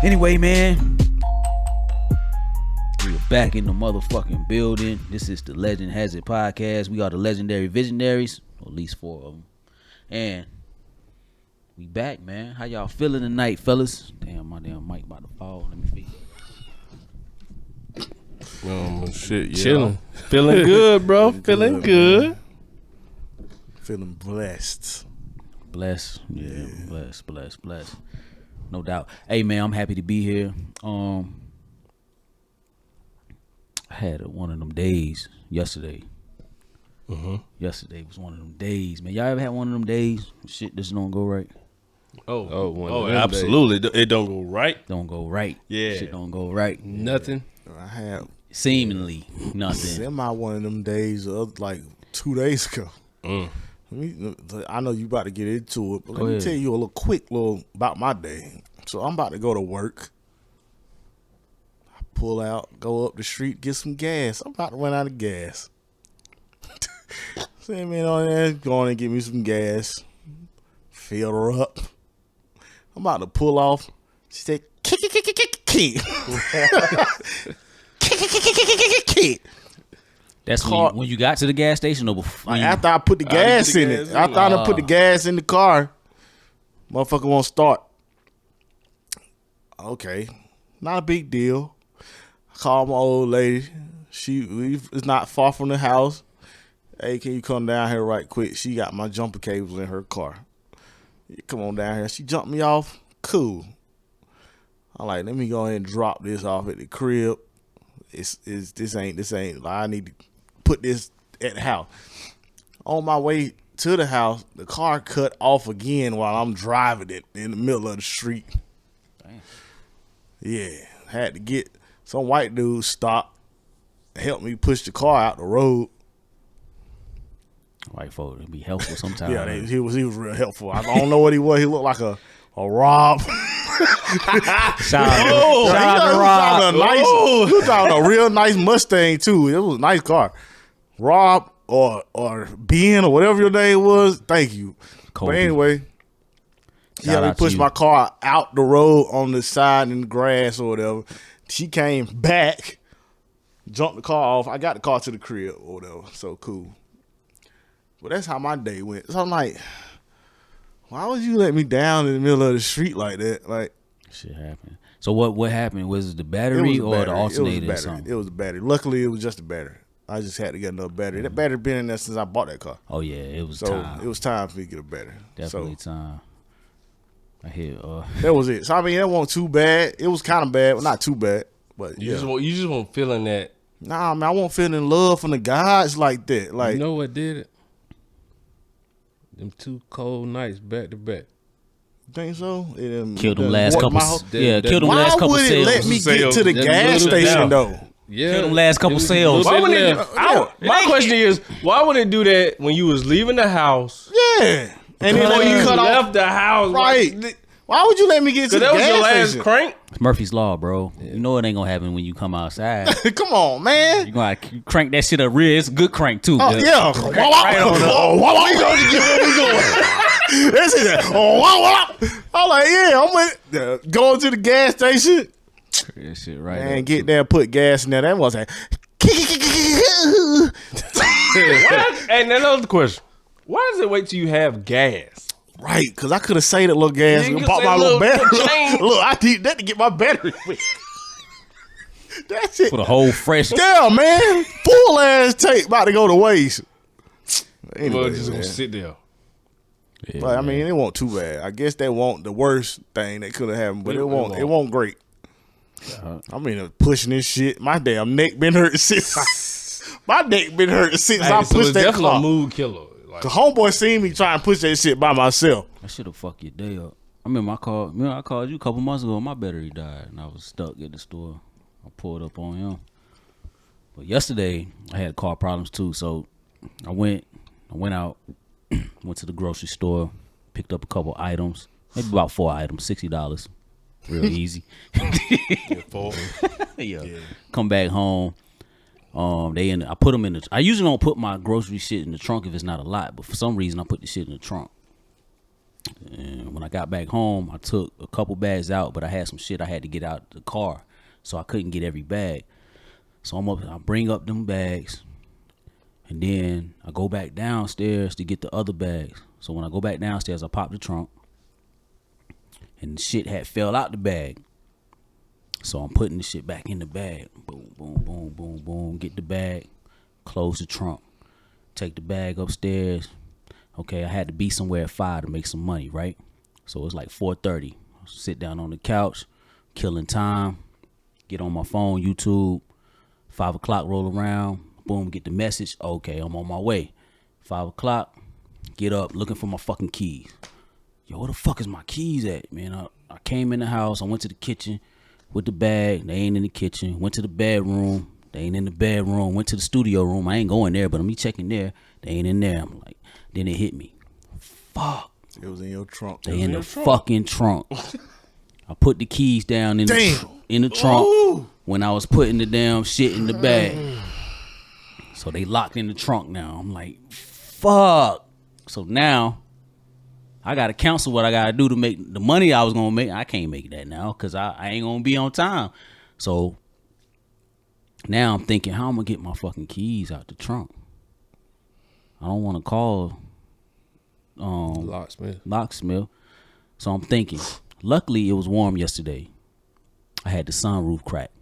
Anyway, man, we are back in the motherfucking building. This is the Legend Has It podcast. We are the legendary visionaries, or at least 4 of them. And we back, man. How y'all feeling tonight, fellas? Damn, my damn mic about to fall. Let me feel. Shit, yeah. Chilling. Feeling good, bro. Feeling good. Feeling blessed. Blessed. Yeah. Blessed. No doubt. Hey, man, I'm happy to be here. I had one of them days yesterday. Yesterday was one of them days, man. Y'all ever had one of them days? Shit just don't go right. Oh, absolutely. Days. It don't go right. Don't go right. Yeah. Shit don't go right. Nothing. I had seemingly nothing. Semi one of them days, like 2 days ago. I know you about to get into it, but let me tell you a little quick about my day. So I'm about to go to work. I pull out, go up the street, get some gas. I'm about to run out of gas. Send me on there, go on and get me some gas. Fill her up. I'm about to pull off. She said, kick. That's when you got to the gas station, or before? After I put the gas in it. After I put the gas in the car, motherfucker won't start. Okay, not a big deal. I called my old lady. It's not far from the house. Hey, can you come down here right quick? She got my jumper cables in her car. Come on down here. She jumped me off. Cool. I'm like, let me go ahead and drop this off at the crib. This ain't. I need to put this at the house. On my way to the house, the car cut off again while I'm driving it in the middle of the street. Damn. Yeah, had to get some white dude stopped, help me push the car out the road. White folk can be helpful sometimes. Yeah, he was real helpful. I don't know what he was. He looked like a Rob. Shout out to Rob. He was driving a real nice Mustang too. It was a nice car. Rob or Ben or whatever your name was. Thank you. Kobe. But anyway, he had me push my car out the road on the side in the grass or whatever. She came back, jumped the car off. I got the car to the crib or whatever. So cool. But that's how my day went. So I'm like, why would you let me down in the middle of the street like that? Like, shit happened. So what happened? Was it the battery or the alternator or something? It was the battery. Luckily, it was just the battery. I just had to get another battery. That battery been in there since I bought that car. Oh yeah, it was time. It was time for me to get a battery. Definitely time. I hear. That was it. So I mean, that wasn't too bad. It was kind of bad, but not too bad. But you just want feeling that. Nah, man, I won't feel in love from the guys like that. Like, you know what did it? Them 2 cold nights back to back. Think so? Killed them last couple. Killed them last couple sales. Why would it let me get to the gas station though? Yeah, killed them last couple sales. Why would it? My question is, why would it do that when you was leaving the house? Yeah, and then when you cut left off the house, right? Why would you let me get to the gas station? That was your last crank? It's Murphy's Law, bro. Yeah. You know it ain't gonna happen when you come outside. Come on, man. You gonna crank that shit up real. It's a good crank too. Oh, yeah. Right on That's it. I'm like, yeah, I'm going to the gas station. That shit right. Man, get there, put gas in there. That was like, and another question. Why does it wait till you have gas? Right, because I could have saved a little gas and bought my little battery. Look, I need that to get my battery with. That's it. For the whole fresh. Yeah, man. Full ass tape about to go to waste. Anyway, well, just gonna sit there. Yeah, but I mean, it wasn't too bad. I guess that wasn't the worst thing that could have happened, but it won't great. I mean, pushing this shit. My damn neck been hurt since. My neck been hurt since I pushed that car. Definitely a mood killer. The homeboy seen me trying to push that shit by myself. I should have fucked your day up. I remember I called you a couple months ago. My battery died, and I was stuck at the store. I pulled up on him. But yesterday, I had car problems too. So I went out, went to the grocery store, picked up a couple items, maybe about 4 items, $60, real easy. Yeah. Come back home. I put them in the. I usually don't put my grocery shit in the trunk if it's not a lot, but for some reason I put the shit in the trunk. And when I got back home, I took a couple bags out, but I had some shit I had to get out the car, so I couldn't get every bag. So I bring up them bags, and then I go back downstairs to get the other bags. So when I go back downstairs, I pop the trunk, and the shit had fell out the bag. So I'm putting the shit back in the bag. Boom, boom, boom, boom, boom. Get the bag, close the trunk, take the bag upstairs. Okay, I had to be somewhere at 5 to make some money, right? So it's like 4:30. Sit down on the couch, killing time, get on my phone, YouTube. 5 o'clock roll around, boom, get the message. Okay, I'm on my way. 5 o'clock, get up, looking for my fucking keys. Yo, where the fuck is my keys at, man? I came in the house, I went to the kitchen with the bag. They ain't in the kitchen. Went to the bedroom. They ain't in the bedroom. Went to the studio room. I ain't going there, but I'm checking there. They ain't in there. I'm like, then it hit me. Fuck. It was in your trunk. They in the fucking trunk. I put the keys down in the trunk. Ooh. When I was putting the damn shit in the bag. So they locked in the trunk now. I'm like, fuck. So now I got to cancel what I got to do to make the money I was going to make. I can't make that now because I ain't going to be on time. So now I'm thinking, how I'm going to get my fucking keys out the trunk? I don't want to call locksmith. So I'm thinking, luckily it was warm yesterday. I had the sunroof cracked.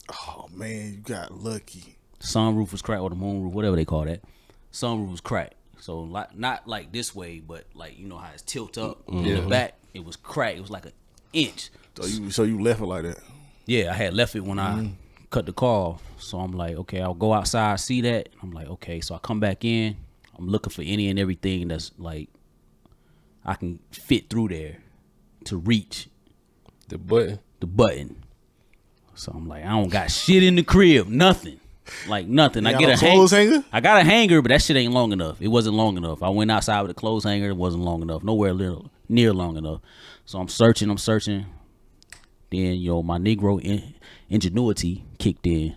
Oh, man, you got lucky. Sunroof was cracked, or the moonroof, whatever they call that. Sunroof was cracked. So not like this way, but like, you know how it's tilt up in the back. It was cracked. It was like an inch. So you left it like that? Yeah, I had left it when I cut the car off. So I'm like, okay, I'll go outside, see that. I'm like, okay. So I come back in. I'm looking for any and everything that's like I can fit through there to reach the button. So I'm like, I don't got shit in the crib, nothing. Like nothing. I get a clothes hanger? I got a hanger, but that shit ain't long enough. It wasn't long enough. I went outside with a clothes hanger. It wasn't long enough. Nowhere near long enough. So I'm searching. Then, my Negro ingenuity kicked in.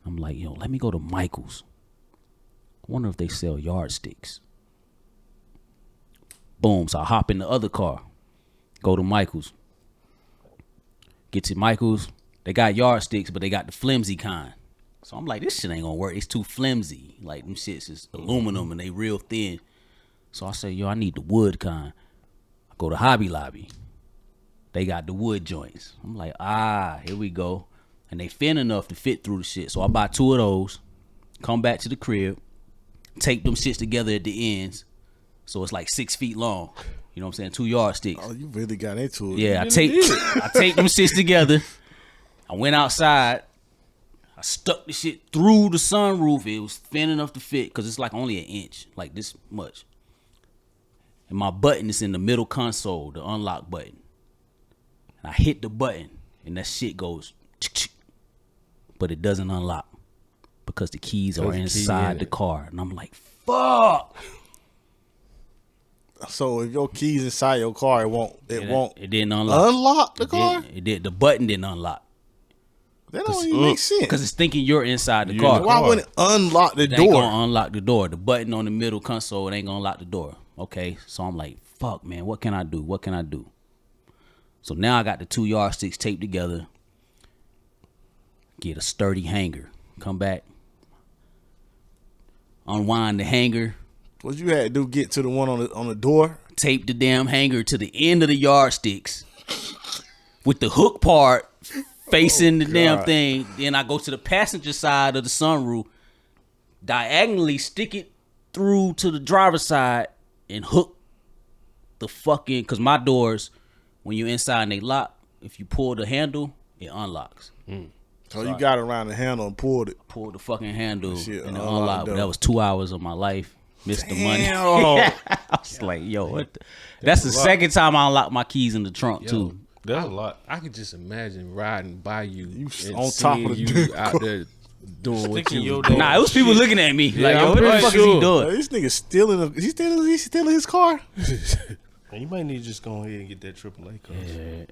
I'm like, let me go to Michael's. I wonder if they sell yardsticks. Boom. So I hop in the other car. Go to Michael's. Get to Michael's. They got yardsticks, but they got the flimsy kind. So I'm like, this shit ain't gonna work. It's too flimsy. Like, them shits is aluminum and they real thin. So I say, I need the wood kind. I go to Hobby Lobby. They got the wood joints. I'm like, here we go. And they thin enough to fit through the shit. So I buy 2 of those, come back to the crib, tape them shits together at the ends. So it's like 6 feet long. You know what I'm saying? 2 yardsticks. Oh, you really got into it. Yeah, I taped them shits together. I went outside. I stuck the shit through the sunroof. It was thin enough to fit because it's like only an inch, like this much. And my button is in the middle console, the unlock button. And I hit the button, and that shit goes, but it doesn't unlock because the keys are inside the car. And I'm like, fuck. So if your keys inside your car, it didn't unlock. Unlock the car? It did. The button didn't unlock. That don't even make sense. Because it's thinking you're inside the car. Why wouldn't it unlock the door? It ain't gonna unlock the door. The button on the middle console, it ain't gonna lock the door. Okay, so I'm like, fuck, man, what can I do? So now I got the 2 yardsticks taped together. Get a sturdy hanger. Come back. Unwind the hanger. What you had to do, get to the one on the door? Tape the damn hanger to the end of the yardsticks with the hook part facing the damn thing. Then I go to the passenger side of the sunroof, diagonally stick it through to the driver's side and hook the fucking, because my doors, when you're inside and they lock, if you pull the handle, it unlocks. So you got around the handle and pulled it. Pulled the fucking handle Shit, and it unlocked. But that was 2 hours of my life. Missed the money. I was like, what that's the second time I unlocked my keys in the trunk too. That's a lot. I could just imagine riding by you and on top of the you out there doing what you doing. Nah, it was people looking at me like, I'm what the fuck is he doing? This nigga stealing. He's stealing his car. And you might need to just go ahead and get that AAA car. Yeah.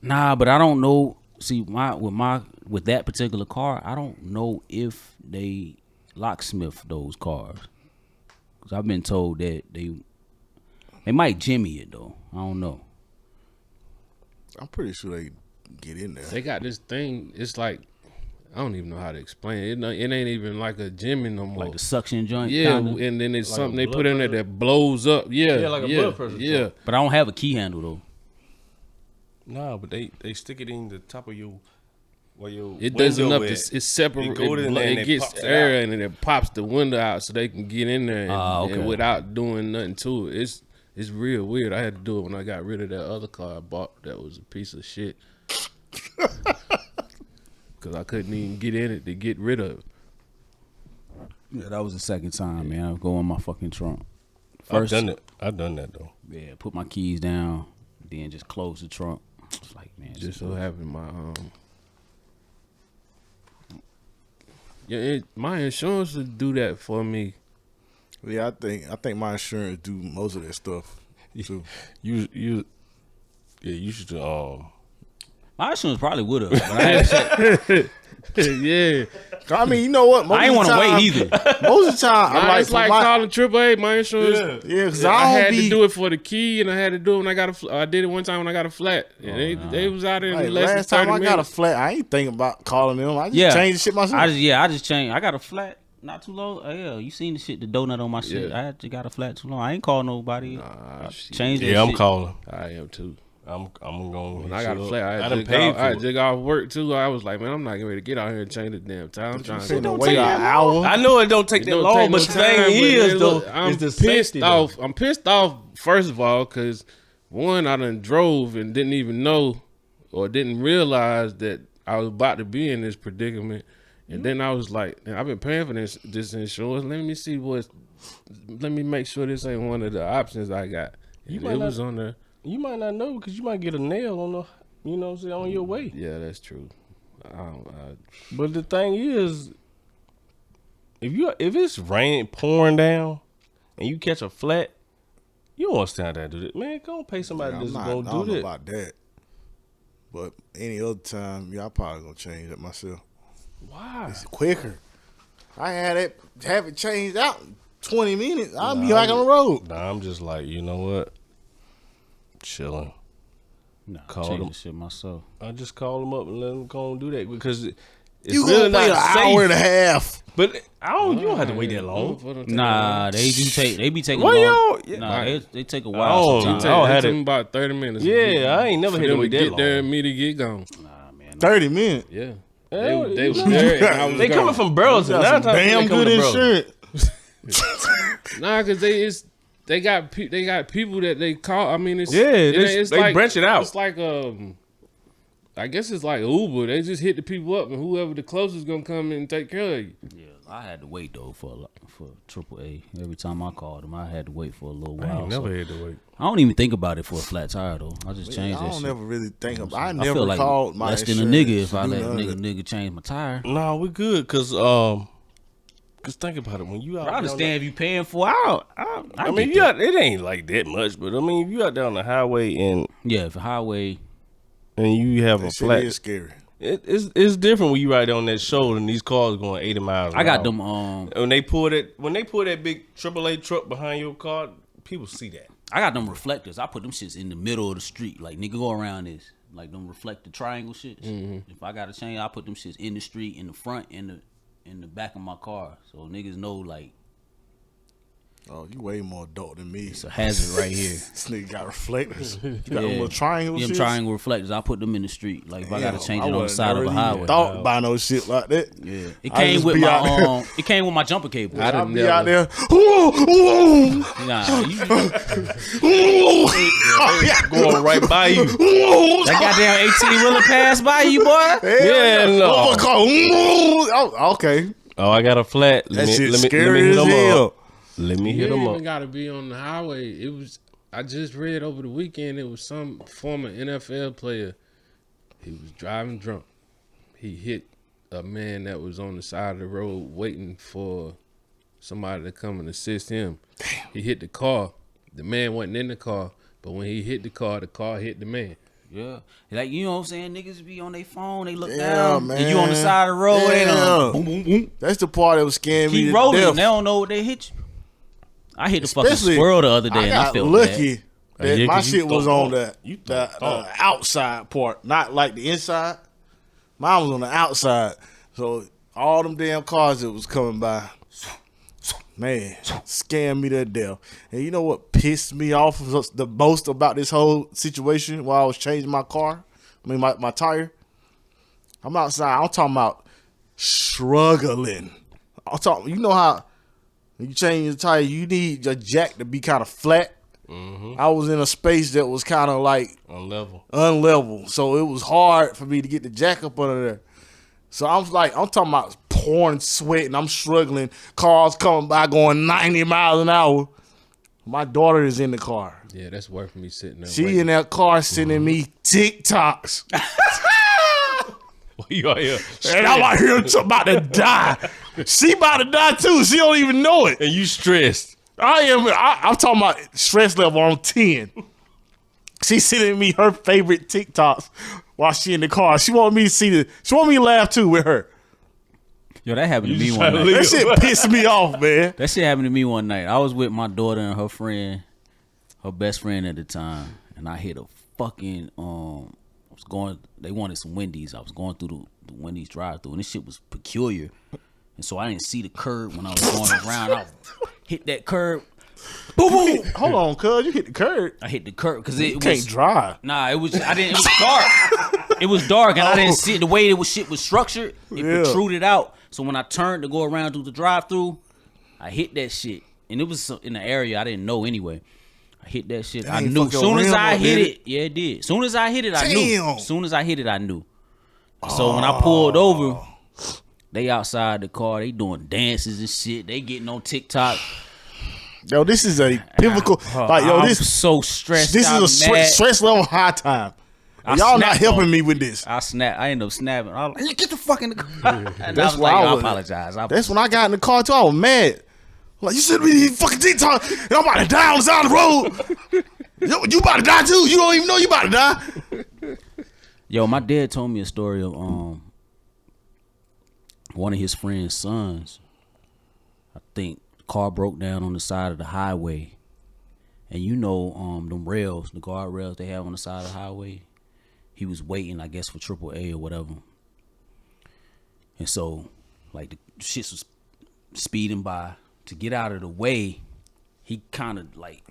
Nah, but I don't know. See, with that particular car, I don't know if they locksmith those cars. Cause I've been told that They might jimmy it though. I don't know. I'm pretty sure they get in there. They got this thing. It's like I don't even know how to explain it. It ain't even like a Jimmy no more. Like the suction joint. Yeah, kinda. and then it's Like something a they blood put in there pressure? that blows up. Yeah, Yeah, like a blood pressure Yeah, drug. But I don't have a key handle though. Nah, but they stick it in the top of your where your it does window enough. at. It's separate. It go in there and It it gets pops it air out. and then it pops the window out so they can get in there Okay. and without doing nothing to it. It's real weird. I had to do it when I got rid of that other car I bought that was a piece of shit. Cause I couldn't even get in it to get rid of it. Yeah, that was the second time, man. I go in my fucking trunk. I've done it. I've done that though. Yeah, put my keys down, then just close the trunk. It's like, man, Just so happened my insurance would do that for me. Yeah, I think my insurance do most of that stuff too. You should my insurance probably would have. But I had to check. Yeah, I mean, you know what? Most I ain't want to wait either. Most of the time, nah, it's like calling AAA. My insurance. Yeah, because I I had don't to be. do it for the key, and I had to do it when I got I did it one time when I got a flat. And they was out there in Like, less last than time 30 I minutes. got a flat, I ain't thinking about calling them. I just Yeah. changed the shit myself. I just changed. I got a flat not too long. Yeah, you seen the shit, the donut on my shit. Yeah. I just got a flat too long. I ain't called nobody. I shit. changed that Yeah, I'm shit. calling. I am too. I'm going. When I got a flat, I done just paid I for it. just off work too. I was like, man, I'm not getting ready to get out here and change the damn time. I'm trying to Finna go. wait an hour. I know it don't take that Don't long, take but no the time, thing but is man, though, look, I'm is the pissed safety though. off. I'm pissed off first of all because one, I done drove and didn't even know or didn't realize that I was about to be in this predicament. And then I was like, I've been paying for this insurance. Let me make sure this ain't one of the options I got. You And might it not- was on there. You might not know because you might get a nail on the, you know, what I'm saying, on your way. Yeah, that's true. But the thing is, if it's pouring down and you catch a flat, you don't want to stand there and do that. Man, go and pay somebody I'm that's not, gonna I don't do know that. about that. But any other time, I probably gonna change it myself. Why? It's quicker. I had it have it changed out in 20 minutes. I'll be back on the road. Nah, I'm just like, you know what? Chilling. Nah, Call change them. the shit myself. I just call them up and let them go and do that because it's You really gonna wait not an safe. hour and a half. But you don't have to wait that long. Nah, they be taking Why long. y'all- Nah, they take a I while don't- sometimes. I don't have It it. took me about 30 minutes. Yeah, I ain't never for had to them wait that get there long. and me to get gone. Nah, man. 30 minutes. Yeah. Yeah, They was you know, there and I was They gone. coming from Burlington. Got Nine some times damn they coming good to Burlington. insurance. Nah, cause they got people that they call. I mean, it's Yeah, it's they branch it out. It's like I guess it's like Uber. They just hit the people up, and whoever the closest gonna come in and take care of you. Yeah, I had to wait though for AAA. Every time I called them, I had to wait for a little I while. ain't so never had to wait. I don't even think about it for a flat tire though. I just change I that don't shit. never really think of. I I never feel like called my less than a insurance nigga if to I do let none of it. nigga change my tire. No, we good because think about it when you out. I understand if you paying for out. I mean, you out, it ain't like that much, but I mean, if you out there on the highway and yeah, for highway. you have a That shit flat, is scary. it's different when you right there on that shoulder and these cars going 80 miles. I got an them. hour. When they pull that big AAA truck behind your car, people see that. I got them reflectors. I put them shits in the middle of the street. Like nigga, go around this. Like them reflector triangle shits. If I got to change, I put them shits in the street, in the front, in the back of my car, so niggas know like Oh, you way more adult than me. it's a hazard right here. This nigga got reflectors. You got them Yeah. little triangle Them shit. triangle reflectors. I put them in the street. Like if I gotta change I it on the would've side of never a even highway. Thought by no shit like that. Yeah, it I came just with be out there. my It came with my jumper cable. I I'll done be out never. there. Ooh, Nah, Going right by you. that goddamn 18 wheeler passed by you, boy. Yeah, no. Oh, okay. Oh, I got a flat. That shit let me scary hit as them hell. up. Let me You hit ain't them even up. gotta be on the highway. It was. I just read over the weekend. It was some former NFL player. He was driving drunk. He hit a man that was on the side of the road waiting for somebody to come and assist him. Damn. He hit the car. The man wasn't in the car, but when he hit the car hit the man. Yeah, like you know what I'm saying. Niggas be on their phone. They look Yeah, down, man. and you on the side of the road. They Yeah. done boom, boom, boom. That's the part that was scaring me Keep to rolling. death. They don't know what they hit you. I hit the fucking Especially, squirrel the other day I and I got felt lucky bad. that Yeah, my 'cause you shit was thought- on you the thought- outside part, not like the inside. Mine was on the outside. So all them damn cars that was coming by, man, scared me to death. And you know what pissed me off the most about this whole situation while I was changing my car? I mean, my tire. I'm outside. I'm talking about struggling. I'm talking. You know how when you change your tire, you need your jack to be kind of flat. I was in a space that was kind of like unlevel, so it was hard for me to get the jack up under there. So I'm talking about pouring sweat and I'm struggling. Cars coming by going 90 miles an hour. My daughter is in the car. Yeah, that's worth me sitting there. She waiting. in that car sending me TikToks. You out here. And I'm out here about to die. She about to die too. She don't even know it. And you stressed. I'm talking about stress level on 10. She sending me her favorite TikToks while she in the car. She want me to she want me to laugh too with her. Yo, that happened to You me just one trying to night. leave. That shit pissed me off, man. That shit happened to me one night. I was with my daughter and her friend, her best friend at the time, and I hit a fucking they wanted some Wendy's. I was going through the Wendy's drive-thru, and this shit was peculiar. And so I didn't see the curb when I was going around. I hit that curb. Boom, boom. Hold on, cuz. You hit the curb. I hit the curb because You it can't was drive. Nah, it was dark. It was dark, and I didn't see it. The way shit was structured, it protruded out. So when I turned to go around through the drive-thru, I hit that shit, and it was in the area I didn't know anyway. I hit that shit. I ain't knew. fuck your Soon as rim I up, hit did it, yeah, it did. Soon as I hit it, I knew. Damn. Soon as I hit it, I knew. So when I pulled over, they outside the car, they doing dances and shit. They getting on TikTok. Yo, this is a pivotal. Like, yo, I'm this so stressed. is out, a stress level high time. Y'all not snapped helping on me with this. I ended up snapping. I was like, "You get the fuck in the car." And That's I was why like, I I was- apologize. That's when I got in the car too. I was mad. Like, you sent me these fucking TikTok, and I'm about to die on the side of the road. You about to die too. You don't even know you about to die. Yo, my dad told me a story of one of his friend's sons. I think the car broke down on the side of the highway. And you know them rails, the guard rails they have on the side of the highway. He was waiting, I guess, for AAA or whatever. And so, like, the shits was speeding by. To get out of the way, he kind of, like,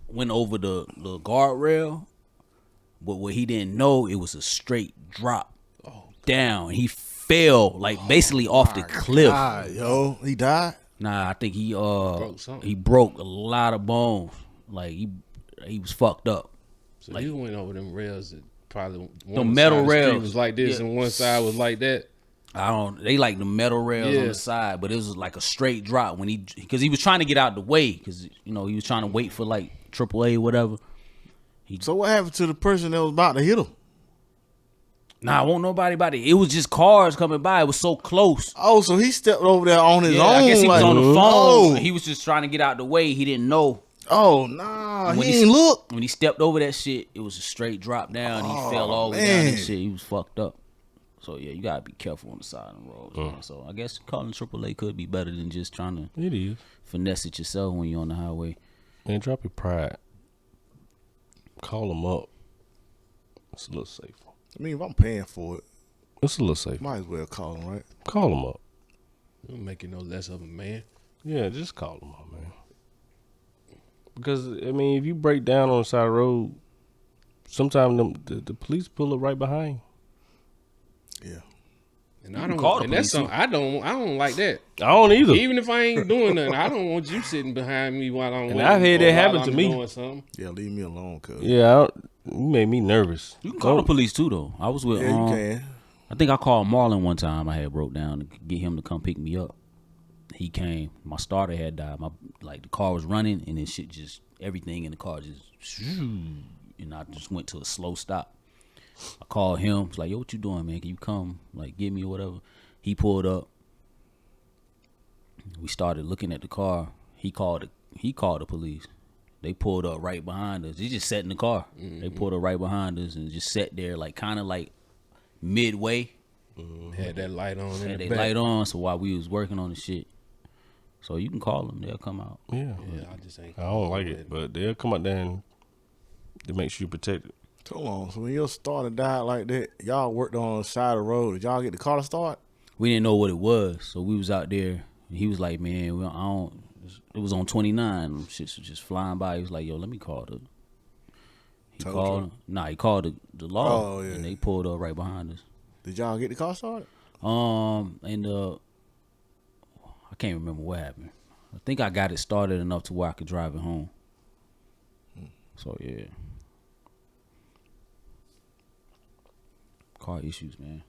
went over the guardrail. But what he didn't know, it was a straight drop down. He fell, like, basically off the cliff. God, yo, he died. Nah, I think he something. he broke a lot of bones. Like, he was fucked up. So you went over them rails that probably The metal side of the street rails. was like this Yeah. and one side was like that. They like the metal rails on Yeah. the side, but it was like a straight drop because he was trying to get out the way because he was trying to wait for like AAA or whatever. So what happened to the person that was about to hit him? Nah, won't nobody about it. It was just cars coming by. It was so close. Oh, so he stepped over there on his Yeah, own. I guess he was like, on the phone. Oh, He was just trying to get out the way. He didn't know. oh nah, When he he- ain't look. When he stepped over that shit, it was a straight drop down. He fell all the way down man. and shit. He was fucked up. So yeah, you gotta be careful on the side of the road. Man. So I guess calling AAA could be better than just trying to It is. finesse it yourself when you're on the highway. Man, drop your pride. Call them up. It's a little safer. I mean, if I'm paying for it, It's a little safer. might as well call him, right? Call them up. Don't make it no less of a man. Yeah, just call them up, man. Because, I mean, if you break down on the side of the road, sometimes the police pull up right behind Yeah. And I don't call the and that's police, something I don't like that. you. I don't either. Even if I ain't doing nothing, I don't want you sitting behind me while I'm And waiting I've had or that while happen to I'm me. doing something. Yeah, leave me alone, cuz. Yeah, you made me nervous. You can call the police too, though. I was with. Yeah, you can. I think I called Marlon one time. I had broke down to get him to come pick me up. He came. My starter had died. The car was running, and then shit just everything in the car just, and I just went to a slow stop. I called him. Was like, "Yo, what you doing, man? Can you come, like, get me or whatever?" He pulled up. We started looking at the car. He called the police. They pulled up right behind us. He just sat in the car. They pulled up right behind us and just sat there, like, kind of like midway. Had that light on in Had the they back. light on, so while we was working on the shit, So you can call them; they'll come out. Yeah. I just ain't. I don't like it, but they'll come out there and they make sure you protect it. Hold on. So when your starter died like that, y'all worked on the side of the road. Did y'all get the car to start? We didn't know what it was, so we was out there. And he was like, "Man, I don't." It was on 29. Shit was just flying by. He was like, "Yo, let me call the." He Tow called. truck? Nah, he called the law, Oh, yeah. and they pulled up right behind us. Did y'all get the car started? And I can't remember what happened. I think I got it started enough to where I could drive it home. So yeah, car issues, man.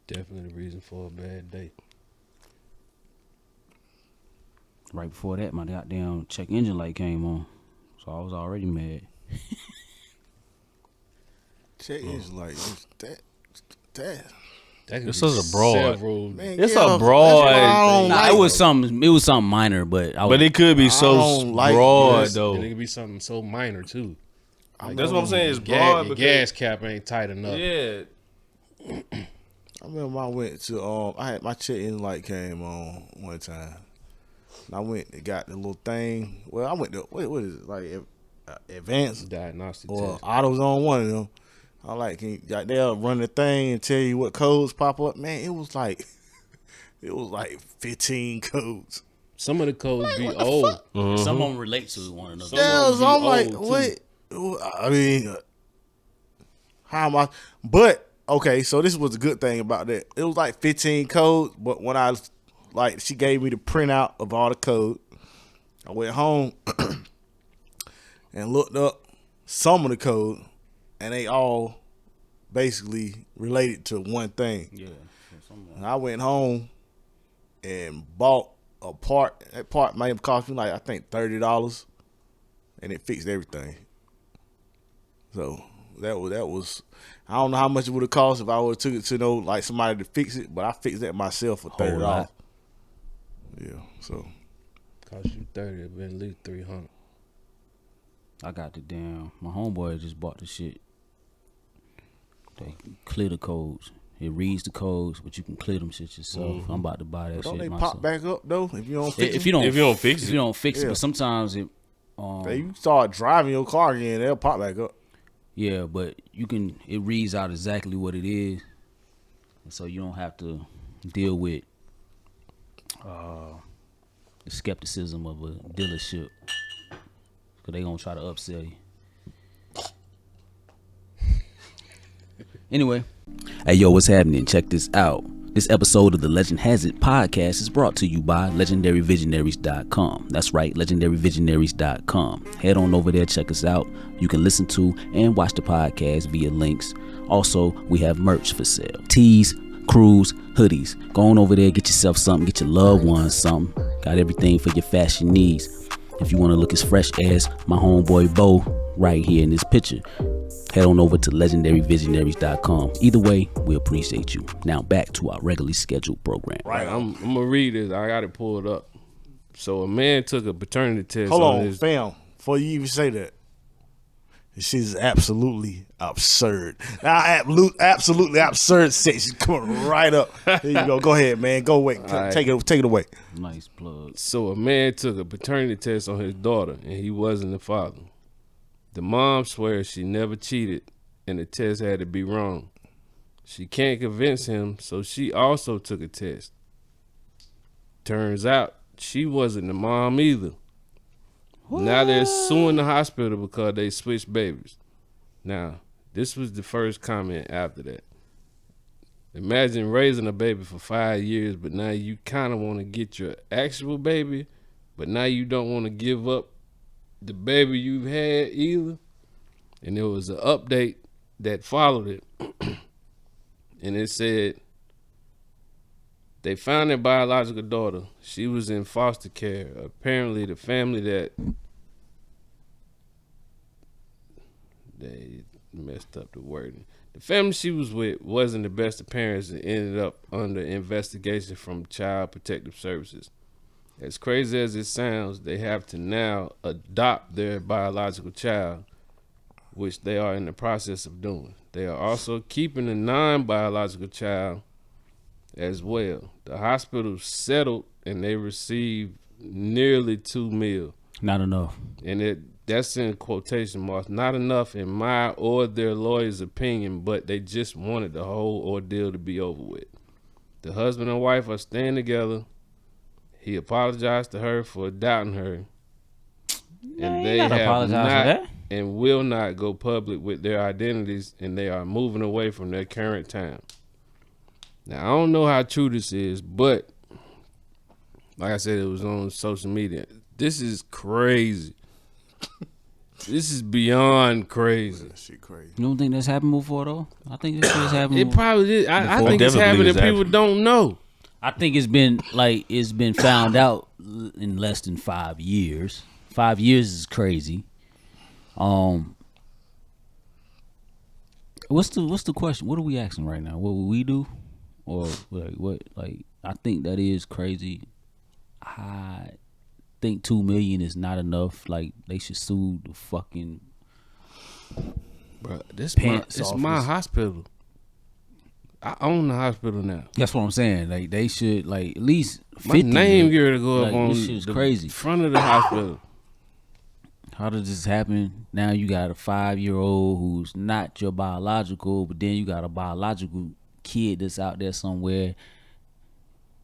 Definitely the reason for a bad day. Right before that, my goddamn check engine light came on, so I was already mad. Check is like that. That could This be is a broad. several- Man, It's yeah, a broad that's why I don't thing. Nah, like it was something minor, but I was, But it could be so don't like broad this. though. And it could be something so minor too. That's what I'm saying. It's Your broad because gas cap ain't tight enough. yeah. I remember I went to I had my check engine light came on one time. And I went and got the little thing. Well, I went to what is it like advanced Diagnostic or test. AutoZone, one of them. I like they'll run the thing and tell you what codes pop up. Man, it was like 15 codes. Some of the codes be old. some of them relate to one another. Yeah, of so them I'm be like, old, what? I mean, how am I? But okay, so this was a good thing about that. It was like 15 codes, but when she gave me the printout of all the code, I went home and looked up some of the code, and they all basically related to one thing. Yeah. And I went home and bought a part. That part may have cost me like I think $30, and it fixed everything. So that was I don't know how much it would have cost if I would have took it to like somebody to fix it, but I fixed that myself for Whole $30. lot. Yeah, so Cost you 30, it been at least 300. I got my homeboy just bought the shit. They clear the codes. It reads the codes, but you can clear them shit yourself. I'm about to buy that don't shit they myself. pop back up though if you don't fix If it? you don't fix if it. you don't fix it, Yeah. but sometimes it You start driving your car again, they'll pop back up. yeah, but it reads out exactly what it is, and so you don't have to deal with the skepticism of a dealership, because they gonna try to upsell you. Anyway, hey yo, what's happening? Check this out. This episode of the Legend Has It podcast is brought to you by legendaryvisionaries.com. That's right, legendaryvisionaries.com. Head on over there, check us out. You can listen to and watch the podcast via links. Also, we have merch for sale. Tees, crews, hoodies. Go on over there, get yourself something, get your loved ones something. Got everything for your fashion needs. If you want to look as fresh as my homeboy Bo right here in this picture, head on over to legendaryvisionaries.com. Either way, we appreciate you. Now back to our regularly scheduled program. Right, I'm gonna read this. I got it pulled up. So a man took a paternity test. Hold on, his fam. Before you even say that, this shit is absolutely absurd. Now, absolutely absurd section coming right up. Here you go. Go ahead, man. Go away. right. Take it away. Nice plug. So a man took a paternity test on his daughter, and he wasn't the father. The mom swears she never cheated, and the test had to be wrong. She can't convince him, so she also took a test. Turns out she wasn't the mom either. Now they're suing the hospital because they switched babies. Now, this was the first comment after that. Imagine raising a baby for 5 years, but now you kind of want to get your actual baby, but now you don't want to give up the baby you've had either. And there was an update that followed it. And it said, they found their biological daughter. She was in foster care. Apparently the family that they messed up the wording. The family she was with wasn't the best of parents and ended up under investigation from Child Protective Services. As crazy as it sounds, they have to now adopt their biological child, which they are in the process of doing. They are also keeping a non-biological child as well. The hospital settled and they received nearly $2 million. Not enough. And that's in quotation marks. Not enough in my or their lawyer's opinion, but they just wanted the whole ordeal to be over with. The husband and wife are staying together. He apologized to her for doubting her. And they have not and will not go public with their identities, and they are moving away from their current town. Now, I don't know how true this is, but like I said, it was on social media. This is crazy. This is beyond crazy. That shit crazy. You don't think that's happened before though? I think this shit's happened. It probably did. I think it's happening and people don't know. I think it's been found out in less than 5 years. 5 years is crazy. What's the question? What are we asking right now? What would we do? Or like what? Like I think that is crazy. I think $2 million is not enough. Like they should sue the fucking. Bro, it's my hospital. I own the hospital now. That's what I'm saying. Like they should like at least 50 my name gear to go like, up on this shit's crazy. Front of the hospital. How does this happen? Now you got a 5-year-old who's not your biological, but then you got a biological kid that's out there somewhere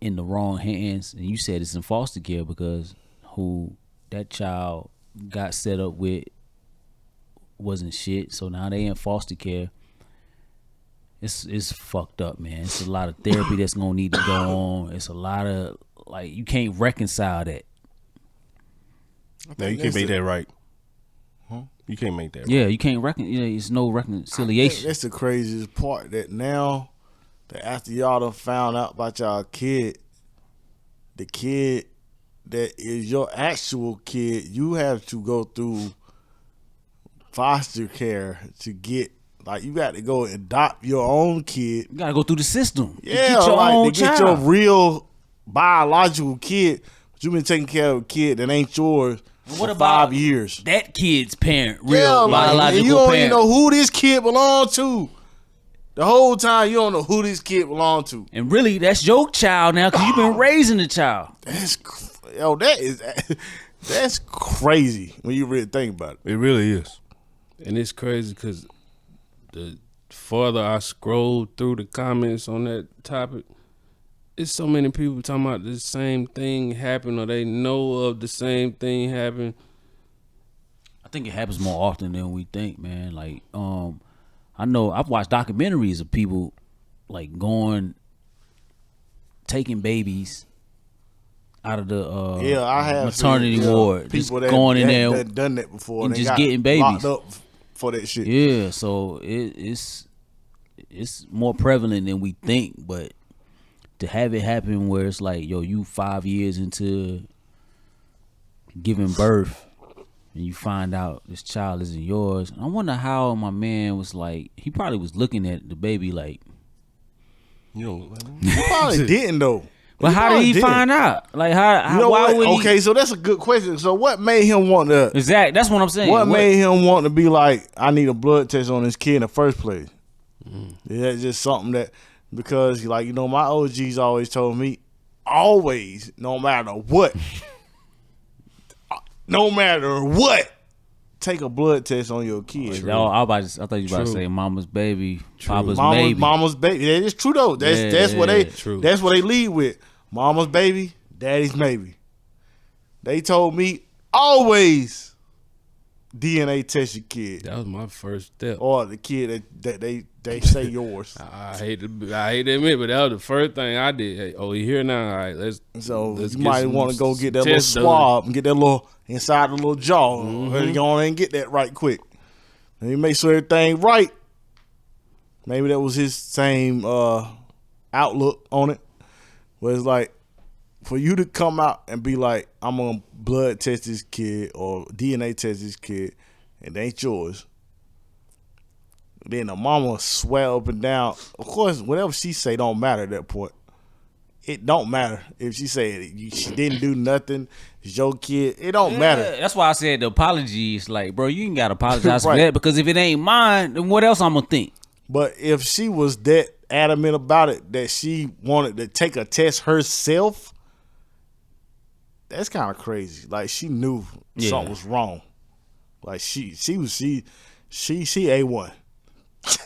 in the wrong hands, and you said it's in foster care because who that child got set up with wasn't shit. So now they in foster care. It's fucked up, man. It's a lot of therapy that's gonna need to go on. It's a lot of like you can't reconcile that. No, you can't make that right. Huh? You can't make that right. Yeah, you can't it's no reconciliation. That's the craziest part. That now that after y'all done found out about y'all kid, the kid that is your actual kid, you have to go through foster care to get. Like you got to go adopt your own kid. You gotta go through the system. Yeah, to get your own to get child. your real biological kid. But you been taking care of a kid that ain't yours for 5 years. That kid's parent, real biological and you don't parent. even know who this kid belong to. The whole time you don't know who this kid belong to. And really, that's your child now because you've been raising the child. That's crazy when you really think about it. It really is. And it's crazy because the further I scroll through the comments on that topic, it's so many people talking about the same thing happened or they know of the same thing happened. I think it happens more often than we think, man. Like, I know I've watched documentaries of people like taking babies out of the I have maternity ward, people just that going in there that done that before and they just got getting babies locked up for that shit. Yeah, so it's more prevalent than we think, but to have it happen where it's like, yo, you 5 years into giving birth and you find out this child isn't yours. I wonder how my man was like, he probably was looking at the baby like, you know, He probably didn't though. but how did he find out? Like how You know why what? would he? Okay, so that's a good question. So what made him want to? Exactly, that's what I'm saying. What made him want to be like, I need a blood test on this kid in the first place? Is that just something that, because like, you know, my OGs always told me, always, no matter what, take a blood test on your kid. I thought you were about to say mama's baby, papa's baby. Mama's baby. That is true though. That's what they lead with. Mama's baby, daddy's maybe. They told me always DNA test your kid. That was my first step. Or the kid that they say yours. I hate to admit, but that was the first thing I did. Hey, he here now. All right, let's you might want to go get that little swab and get that little inside the little jaw. You go and get that right quick. And you make sure everything right. Maybe that was his same outlook on it. Where it's like, for you to come out and be like, I'm gonna blood test this kid or DNA test this kid, it ain't yours. Then the mama swear up and down. Of course, whatever she say don't matter at that point. It don't matter if she say she didn't do nothing. It's your kid. It don't matter. That's why I said the apology is like, bro, you ain't gotta apologize for that, because if it ain't mine, then what else I'm gonna think? But if she was that adamant about it that she wanted to take a test herself, that's kind of crazy. Like she knew something was wrong. Like she A1.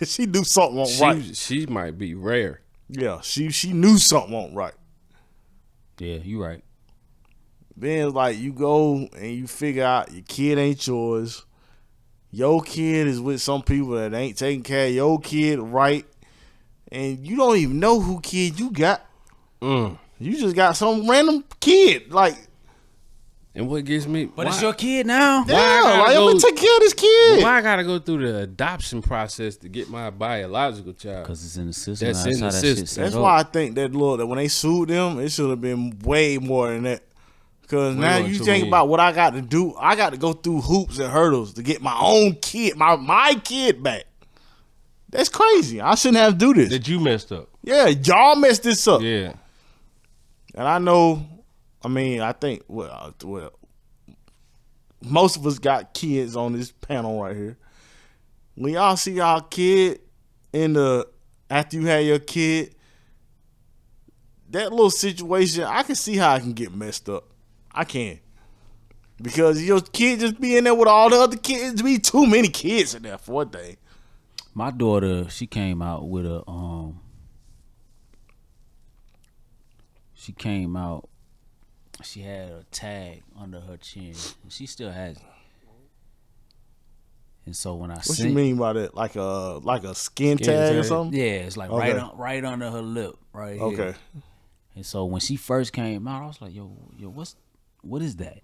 She knew something wasn't right. She might be rare. Yeah, she knew something wasn't right. Yeah, you right. Then like you go and you figure out your kid ain't yours. Your kid is with some people that ain't taking care of your kid right. And you don't even know who kid you got. You just got some random kid. Like, and what gets me, but it's your kid now. Yeah, like I'm gonna take care of this kid. Why I gotta go through the adoption process to get my biological child? Because it's in the system. That's in the system. That's why I think that when they sued them, it should have been way more than that. Because now you think about what I got to do. I got to go through hoops and hurdles to get my own kid, my kid back. That's crazy. I shouldn't have to do this. That you messed up. Yeah, y'all messed this up. Yeah. And I know, I think, well, most of us got kids on this panel right here. When y'all see y'all kid after you had your kid, that little situation, I can see how I can get messed up. I can. Because your kid just be in there with all the other kids. Be too many kids in there for one thing. My daughter, she came out with a she had a tag under her chin. She still has it. And so when what you mean by that? Like a skin tag or something? Yeah, it's like right under her lip, right here. Okay. And so when she first came out, I was like, yo, what is that?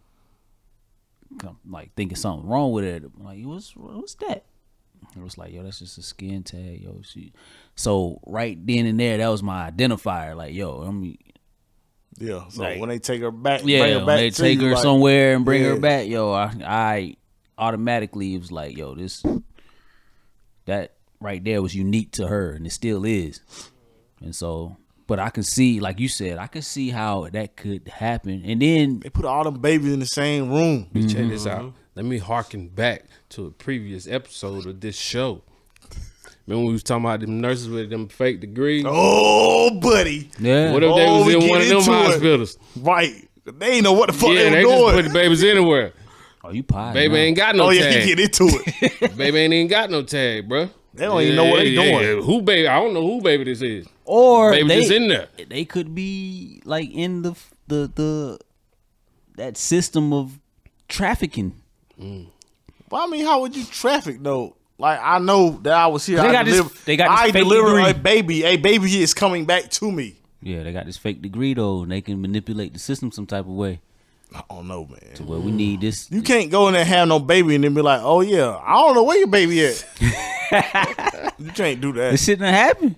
I'm like thinking something wrong with it. I'm like, what's that? It was like, yo, that's just a skin tag, yo. So right then and there, that was my identifier. Like, yo, yeah. So like, when they take her back, yeah, bring her back when they take her somewhere and bring her yeah. back, yo, I automatically it was like, yo, that right there was unique to her, and it still is. And so, but I can see, like you said, I can see how that could happen. And then they put all them babies in the same room. Check this out. Let me harken back to a previous episode of this show. Remember we was talking about them nurses with them fake degrees? Oh, buddy. Yeah. What if they was in one of them hospitals? Right. They ain't know what the fuck they they were doing. just put the babies anywhere. Oh, you pie. Baby ain't got no tag. Oh, yeah, he get into it. Baby ain't even got no tag, bro. They don't even know what they doing. Who baby? I don't know who baby this is. Or baby just in there. They could be like in the that system of trafficking. Well, I mean, how would you traffic though? Like I know that I was here. They got this I fake deliver degree. a baby. A baby is coming back to me. Yeah, they got this fake degree though, and they can manipulate the system some type of way. I don't know, man. To where we need this. You can't go in there and have no baby and then be like, oh yeah, I don't know where your baby at. You can't do that. This shit done happen.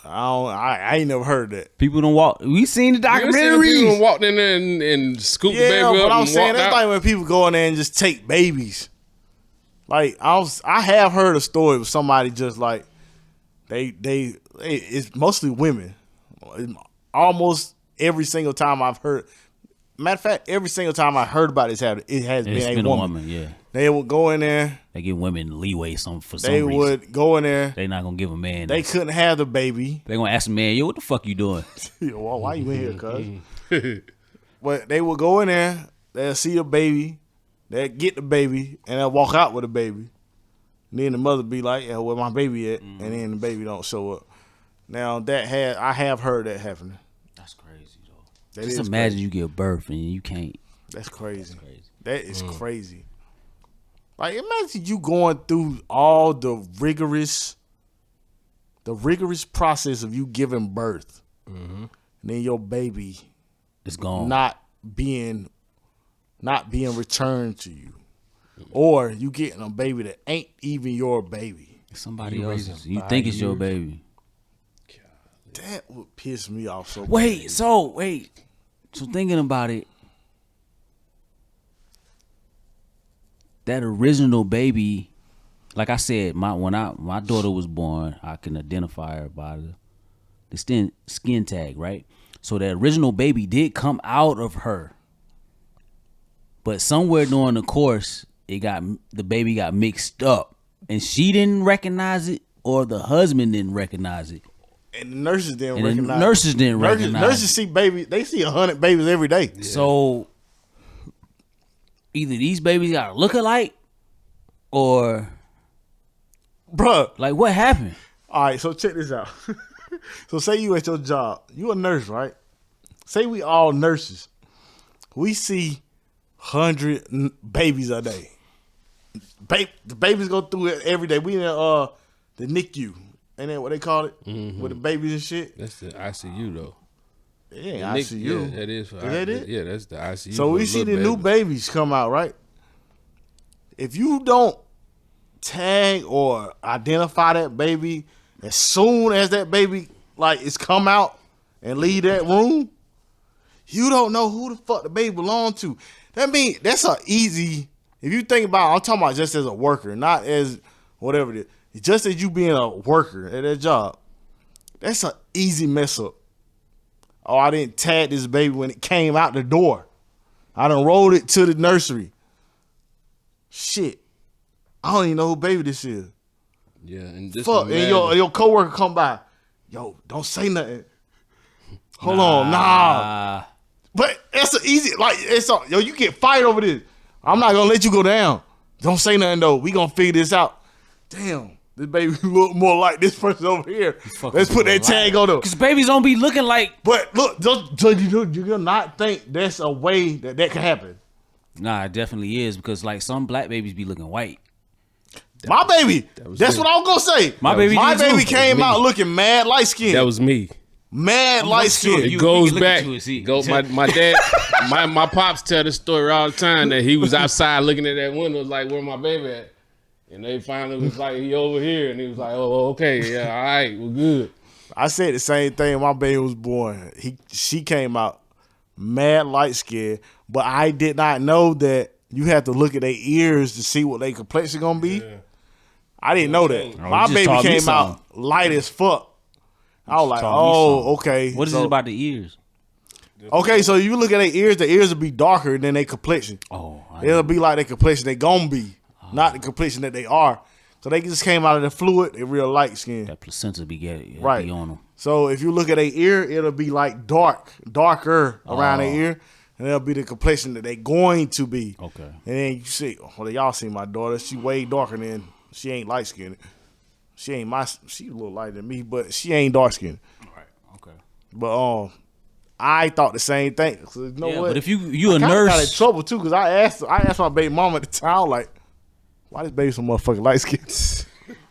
I ain't never heard that. People don't walk. We seen the documentaries. People walked in there and scooped the baby up. Yeah, but I'm saying and that's walked out. like when people go in there and just take babies. Like I have heard a story of somebody just like it's mostly women. Almost every single time I've heard. Matter of fact, every single time I heard about this, it has been a woman. Yeah, they would go in there. They give women leeway for some reason. They would go in there. They not gonna give a man. They couldn't have the baby. They gonna ask a man, yo, what the fuck you doing? Well, why you in here, cuz? But they would go in there. They'll see the baby. They'll get the baby, and they'll walk out with the baby. And then the mother be like, yeah, where my baby at? And then the baby don't show up. Now I have heard that happening. That's crazy though. That Just imagine you give birth and you can't. That's crazy. That is crazy. Like imagine you going through all the rigorous process of you giving birth, and then your baby is gone, not being returned to you, or you getting a baby that ain't even your baby. Somebody else's. You think it's your baby. That would piss me off so. Wait. So thinking about it, that original baby, like I said, my daughter was born, I can identify her by the skin tag, right? So that original baby did come out of her, but somewhere during the course, the baby got mixed up, and she didn't recognize it, or the husband didn't recognize it. And the nurses didn't And the recognize. nurses didn't recognize. Nurses see babies. They see 100 babies every day. Yeah. So either these babies got to look alike, or Bruh. like what happened? All right, so check this out. So say you at your job. You a nurse, right? Say we all nurses. We see 100 babies a day. The babies go through it every day. We in the NICU. Ain't that what they call it? Mm-hmm. With the babies and shit? That's the ICU, though. It ain't ICU. Yeah, that is. Is that it? Yeah, that's the ICU. So we see the new babies come out, right? If you don't tag or identify that baby as soon as that baby like is come out and leave that room, you don't know who the fuck the baby belong to. That mean that's a easy. If you think about it, I'm talking about just as a worker, not as whatever it is. Just as you being a worker at that job, that's an easy mess up. Oh, I didn't tag this baby when it came out the door. I done rolled it to the nursery. Shit. I don't even know who baby this is. Yeah, and just fuck. And your coworker come by. Yo, don't say nothing. Hold on, nah. But that's an easy, like, yo, you get fired over this. I'm not gonna let you go down. Don't say nothing though. We gonna figure this out. Damn, this baby look more like this person over here. Let's put that tag on them. Because babies don't be looking like. But look, you not think that's a way that can happen. Nah, it definitely is, because like some black babies be looking white. My baby, that's what I was gonna say. My baby came out looking mad light skinned. That was me. Mad light skinned. It goes back. My dad, my pops tell the story all the time that he was outside looking at that window, like, where my baby at? And they finally was like, he over here, and he was like, oh, okay, yeah, all right, we're good. I said the same thing when my baby was born. She came out mad light skinned, but I did not know that you have to look at their ears to see what their complexion gonna be. Yeah. I didn't know that. My baby came out light as fuck. I was like, oh, okay. What is it about the ears? Okay, so you look at their ears, the ears will be darker than their complexion. Oh, it'll be like their complexion they gonna be, not the complexion that they are. So they just came out of the fluid, they real light skin. That placenta be right be on them. So if you look at their ear, it'll be like darker around their ear, and it'll be the complexion that they going to be. Okay. And then you see, well, y'all see my daughter, she way darker than, she ain't light skinned. She a little lighter than me, but she ain't dark skinned. Right. Okay. But I thought the same thing. So, you know what? But if you a nurse, got in trouble too, because I asked my baby mama at the time, like, why this baby so motherfucking light skinned?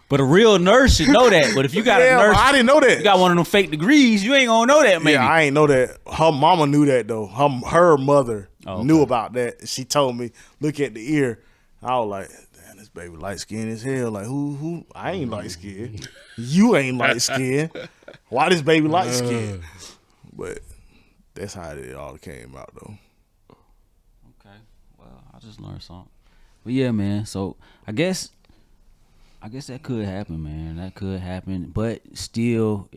But a real nurse should know that. But if you got a nurse, I didn't know that. You got one of them fake degrees, you ain't gonna know that. Maybe. Yeah, I ain't know that. Her mama knew that though. Her mother knew about that. She told me, look at the ear. I was like, damn, this baby light skinned as hell. Like who? I ain't light skinned. You ain't light skinned. Why this baby light skinned? But that's how it all came out though. Okay. Well, I just learned something. But yeah, man. So I guess that could happen, man. That could happen. But still,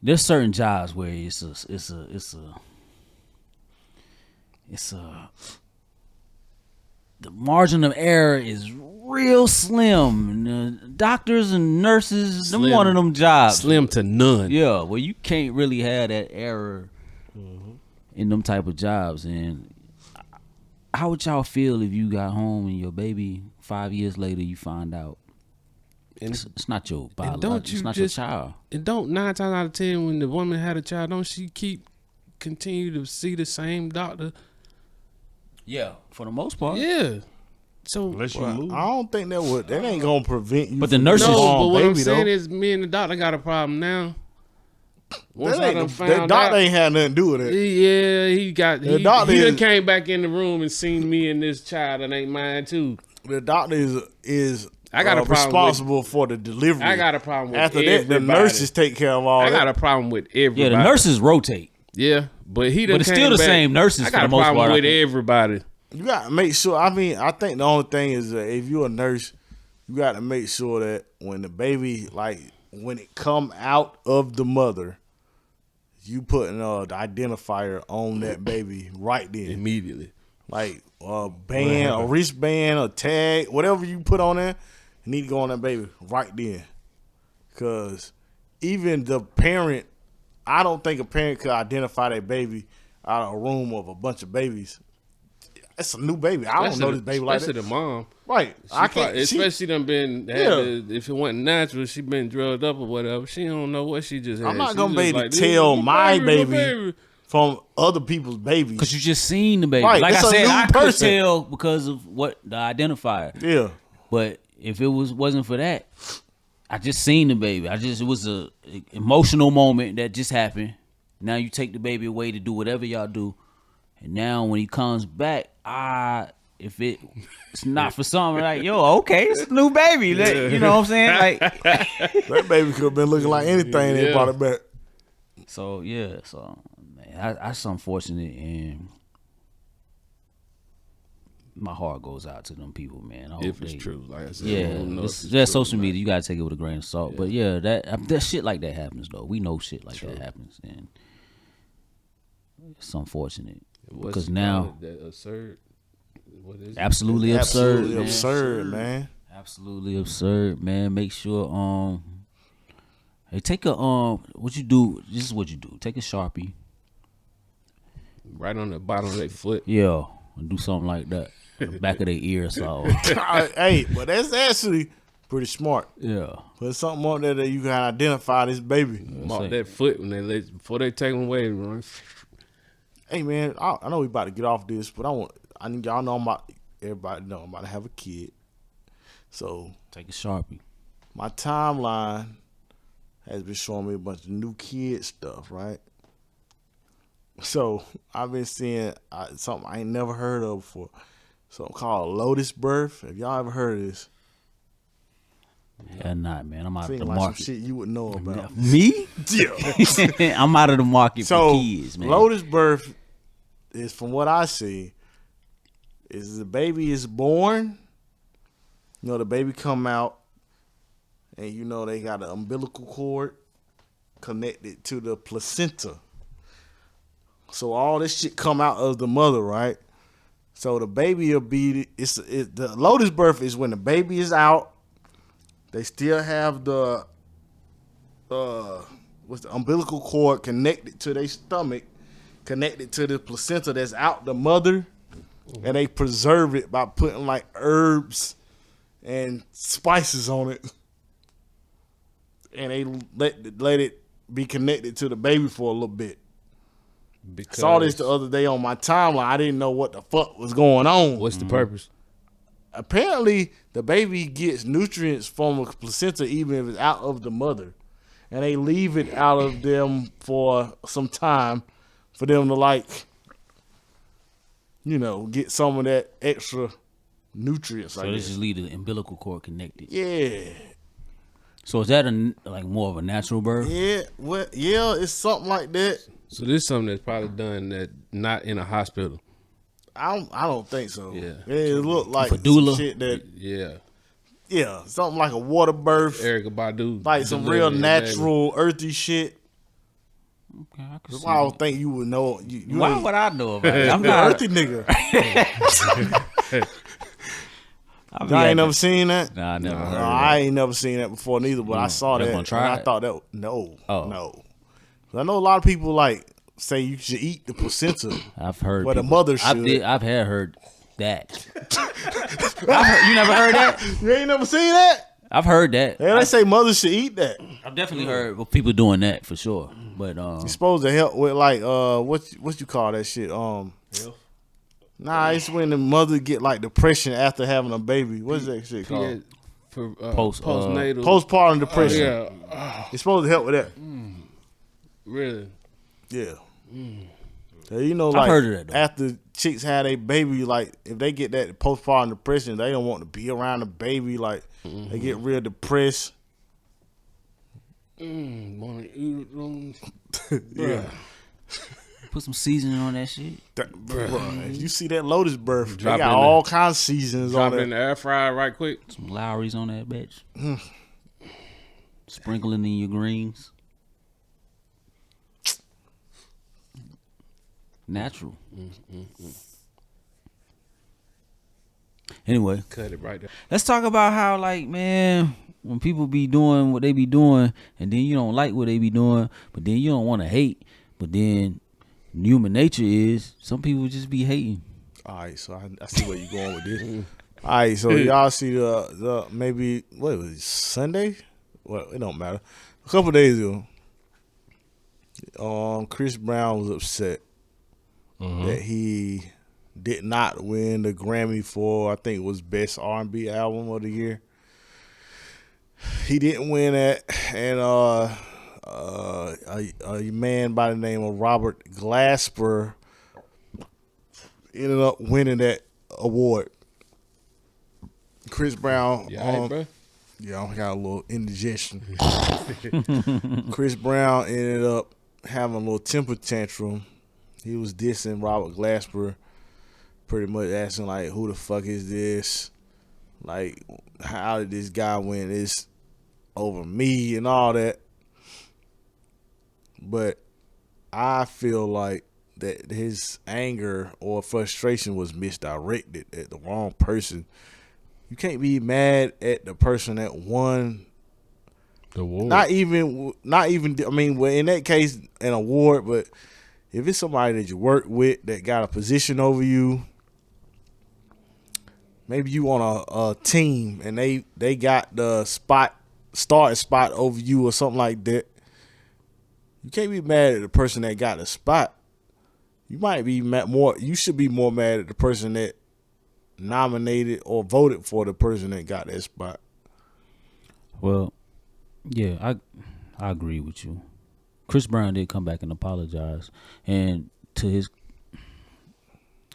there's certain jobs where it's the margin of error is real slim. And the doctors and nurses, them one of them jobs. Slim to none. Yeah, well, you can't really have that error in them type of jobs. And how would y'all feel if you got home and your baby 5 years later you find out it's not your biological, it's not your child? And don't 9 times out of 10 when the woman had a child, don't she continue to see the same doctor? Yeah, for the most part. Yeah. So unless you move. I don't think that ain't gonna prevent you. But the nurses, but what I'm saying is, me and the doctor got a problem now. The doctor ain't had nothing to do with it. Yeah, he done came back in the room and seen me and this child that ain't mine too. The doctor is I got a problem responsible for the delivery. I got a problem with after that. The nurses take care of all that. I got a problem with everybody. Yeah, the nurses rotate. Yeah, but it's still the same nurses. I got for a the most problem part, with everybody. You gotta make sure. I mean, I think the only thing is that if you're a nurse, you gotta make sure that when the baby, like when it come out of the mother, you putting the identifier on that baby right then, immediately. Like a band, a wristband, a tag, whatever you put on there, you need to go on that baby right then. Cause even the parent, I don't think a parent could identify their baby out of a room of a bunch of babies. It's a new baby. I don't know this baby like that. Especially the mom. Right. I can't. Especially them been, if it wasn't natural, she been drugged up or whatever. She don't know what she just had. I'm not She going to just be able to like, tell "This is my baby. baby from other people's babies. Because you just seen the baby. Right, Like I it's a said, new I could person. tell because of what the identifier. Yeah. But if it wasn't for that, I just seen the baby. It was a emotional moment that just happened. Now you take the baby away to do whatever y'all do. And now when he comes back, if it's not for something like, yo, okay, it's a new baby. You know what I'm saying? Like That baby could have been looking like anything they brought it back. So man, that's unfortunate, and my heart goes out to them people, man. I hope If it's true, like I said, that's social media. You gotta take it with a grain of salt. Yeah. But yeah, that shit like that happens though. We know shit like that happens, and it's unfortunate because now that absurd. What is absolutely it? absurd, Absolutely absurd, man. Absolutely absurd, man. Make sure hey, take a what you do. This is what you do. Take a Sharpie. Right on the bottom of their foot. Yeah, and do something like that. The back of their ear or so. Hey, but that's actually pretty smart. Yeah. Put something on there that you can identify this baby. Mark that foot before they take them away. Right? Hey man, I know we about to get off this, but I need y'all know everybody know I'm about to have a kid. So take a Sharpie. My timeline has been showing me a bunch of new kid stuff, right? So I've been seeing something I ain't never heard of before. Something called Lotus birth. Have y'all ever heard of this? Yeah, not, man. I'm out of the like market. Some shit you would know about. Me? Yeah. I'm out of the market for kids, man. Lotus birth is, from what I see, is the baby is born. You know, the baby come out, and you know they got an umbilical cord connected to the placenta. So all this shit come out of the mother, right? So the baby will be, the Lotus birth is when the baby is out. They still have the umbilical cord connected to their stomach, connected to the placenta that's out the mother, and they preserve it by putting like herbs and spices on it, and they let it be connected to the baby for a little bit. I saw this the other day on my timeline. I didn't know what the fuck was going on. What's the purpose? Apparently, the baby gets nutrients from a placenta even if it's out of the mother. And they leave it out of them for some time for them to, like, you know, get some of that extra nutrients. So they just leave the umbilical cord connected. Yeah. So is that more of a natural birth? Yeah, well, yeah, it's something like that. So this is something that's probably done that not in a hospital. I don't think so. Yeah. It looked like For doula? some shit that, yeah, something like a water birth. Erykah Badu. Like some real natural, earthy shit. Okay, I can That's see why I that. would think you would know. You Why ain't- would I know about it? I'm you're an not. earthy nigga. I Y'all ain't never seen that? Nah, I never heard No, of I ain't never seen that before neither, but I saw Y'all that. gonna try and I it? thought that, no. 'Cause I know a lot of people like say you should eat the placenta. I've heard. Well, the people- mother should. I've heard that. You never heard that? You ain't never seen that? I've heard that. Yeah, they say mothers should eat that. I've definitely heard of people doing that for sure. But It's supposed to help with like what you call that shit? Nah, it's when the mother get like depression after having a baby. What is that shit called? For Postnatal. Postpartum depression. yeah. It's supposed to help with that. Really? Yeah. So, you know, like heard of that, though. after chicks had a baby, like if they get that postpartum depression, they don't want to be around the baby. Like they get real depressed. Wanna eat it? Yeah. put some seasoning on that shit. Bruh, if you see that Lotus birth, Drop they it got in all kinds of seasons Drop on it in it. the air fryer right quick. Some Lowry's on that bitch. Sprinkling in your greens. Natural. Anyway, Cut it right there. let's talk about how, like, man, when people be doing what they be doing, and then you don't like what they be doing, but then you don't want to hate, but then human nature is some people just be hating. All right, so I see where you going with this. All right, so y'all see the maybe what was it, Sunday? Well, it don't matter. A couple days ago, Chris Brown was upset that he did not win the Grammy for, I think it was Best R&B Album of the Year. He didn't win that, and a man by the name of Robert Glasper ended up winning that award. Chris Brown, bro? yeah, I got a little indigestion. Chris Brown ended up having a little temper tantrum. He was dissing Robert Glasper, pretty much asking like, "Who the fuck is this? Like, how did this guy win this over me and all that?" But I feel like that his anger or frustration was misdirected at the wrong person. You can't be mad at the person that won the award. Not even. I mean, well, in that case, an award. But if it's somebody that you work with that got a position over you, maybe you on a team and they got the starting spot over you or something like that. You can't be mad at the person that got the spot. You might be more. You should be more mad at the person that nominated or voted for the person that got that spot. Well, yeah, I agree with you. Chris Brown did come back and apologize, and to his